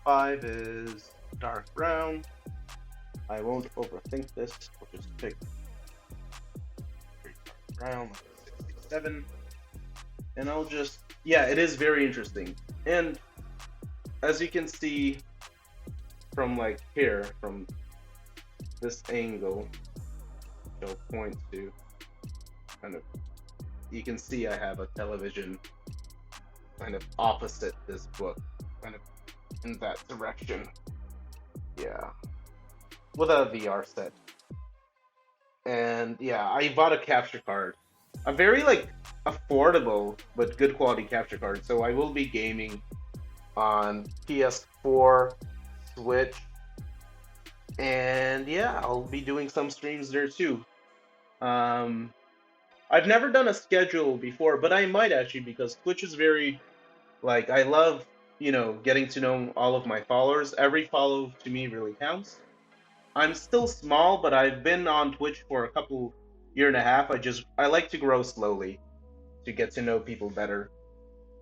5 is dark brown. I won't overthink this. We'll just pick dark brown, 67. And I'll just, yeah, it is very interesting. And as you can see from like here, from this angle, which I'll point to, kind of, you can see I have a television kind of opposite this book, kind of in that direction. Yeah. With a VR set. And yeah, I bought a capture card. A very like affordable but good quality capture card. So I will be gaming on PS4, Switch, and yeah, I'll be doing some streams there too. I've never done a schedule before, but I might actually, because Twitch is very, like, I love, getting to know all of my followers. Every follow to me really counts. I'm still small, but I've been on Twitch for a couple year and a half. I like to grow slowly to get to know people better.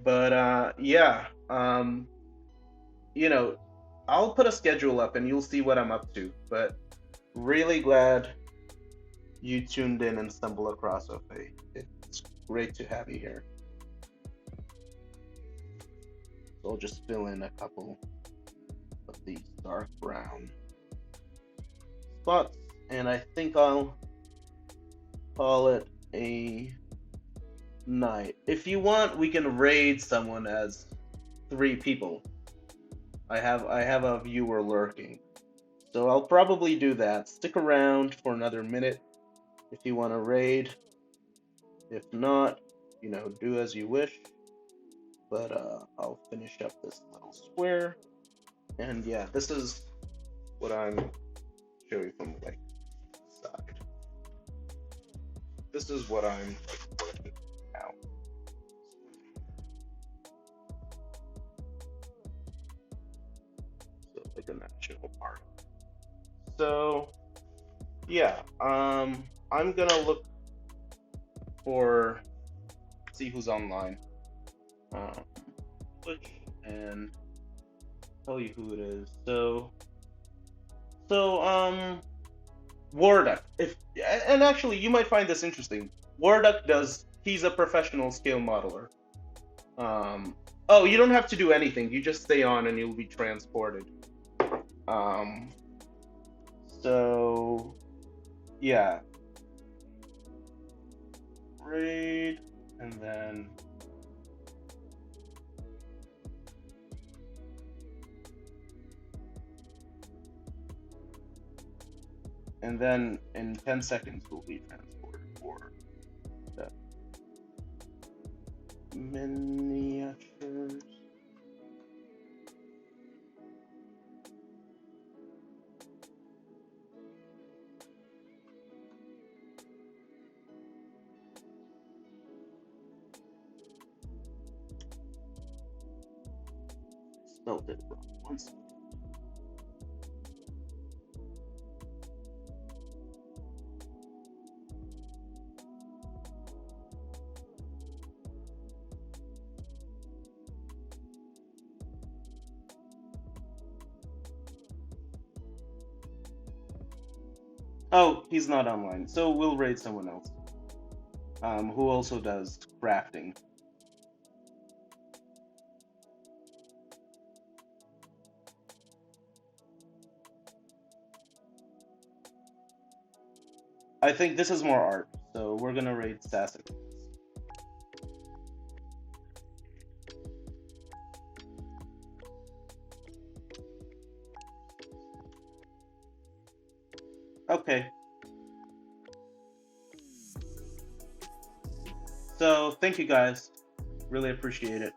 But yeah, you know, I'll put a schedule up and you'll see what I'm up to. But really glad you tuned in and stumbled across Ofe. It's great to have you here. So I'll just fill in a couple of these dark brown spots, and I think I'll call it a night. If you want, we can raid someone as 3 people. I have a viewer lurking, so I'll probably do that. Stick around for another minute if you want to raid. If not, do as you wish. But I'll finish up this little square, and yeah, this is what I'm showing from like side. This is what I'm working now. So like a national park. So yeah, I'm gonna look for, see who's online, Twitch, and tell you who it is. So Warduck. And actually you might find this interesting. Warduck he's a professional scale modeler. Oh, you don't have to do anything. You just stay on and you'll be transported. So yeah. Raid, and then in 10 seconds we'll be transported for the miniatures. Spelled it wrong once. Oh, he's not online, so we'll raid someone else, who also does crafting. I think this is more art, so we're gonna rate Sasuke. Okay. So thank you guys. Really appreciate it.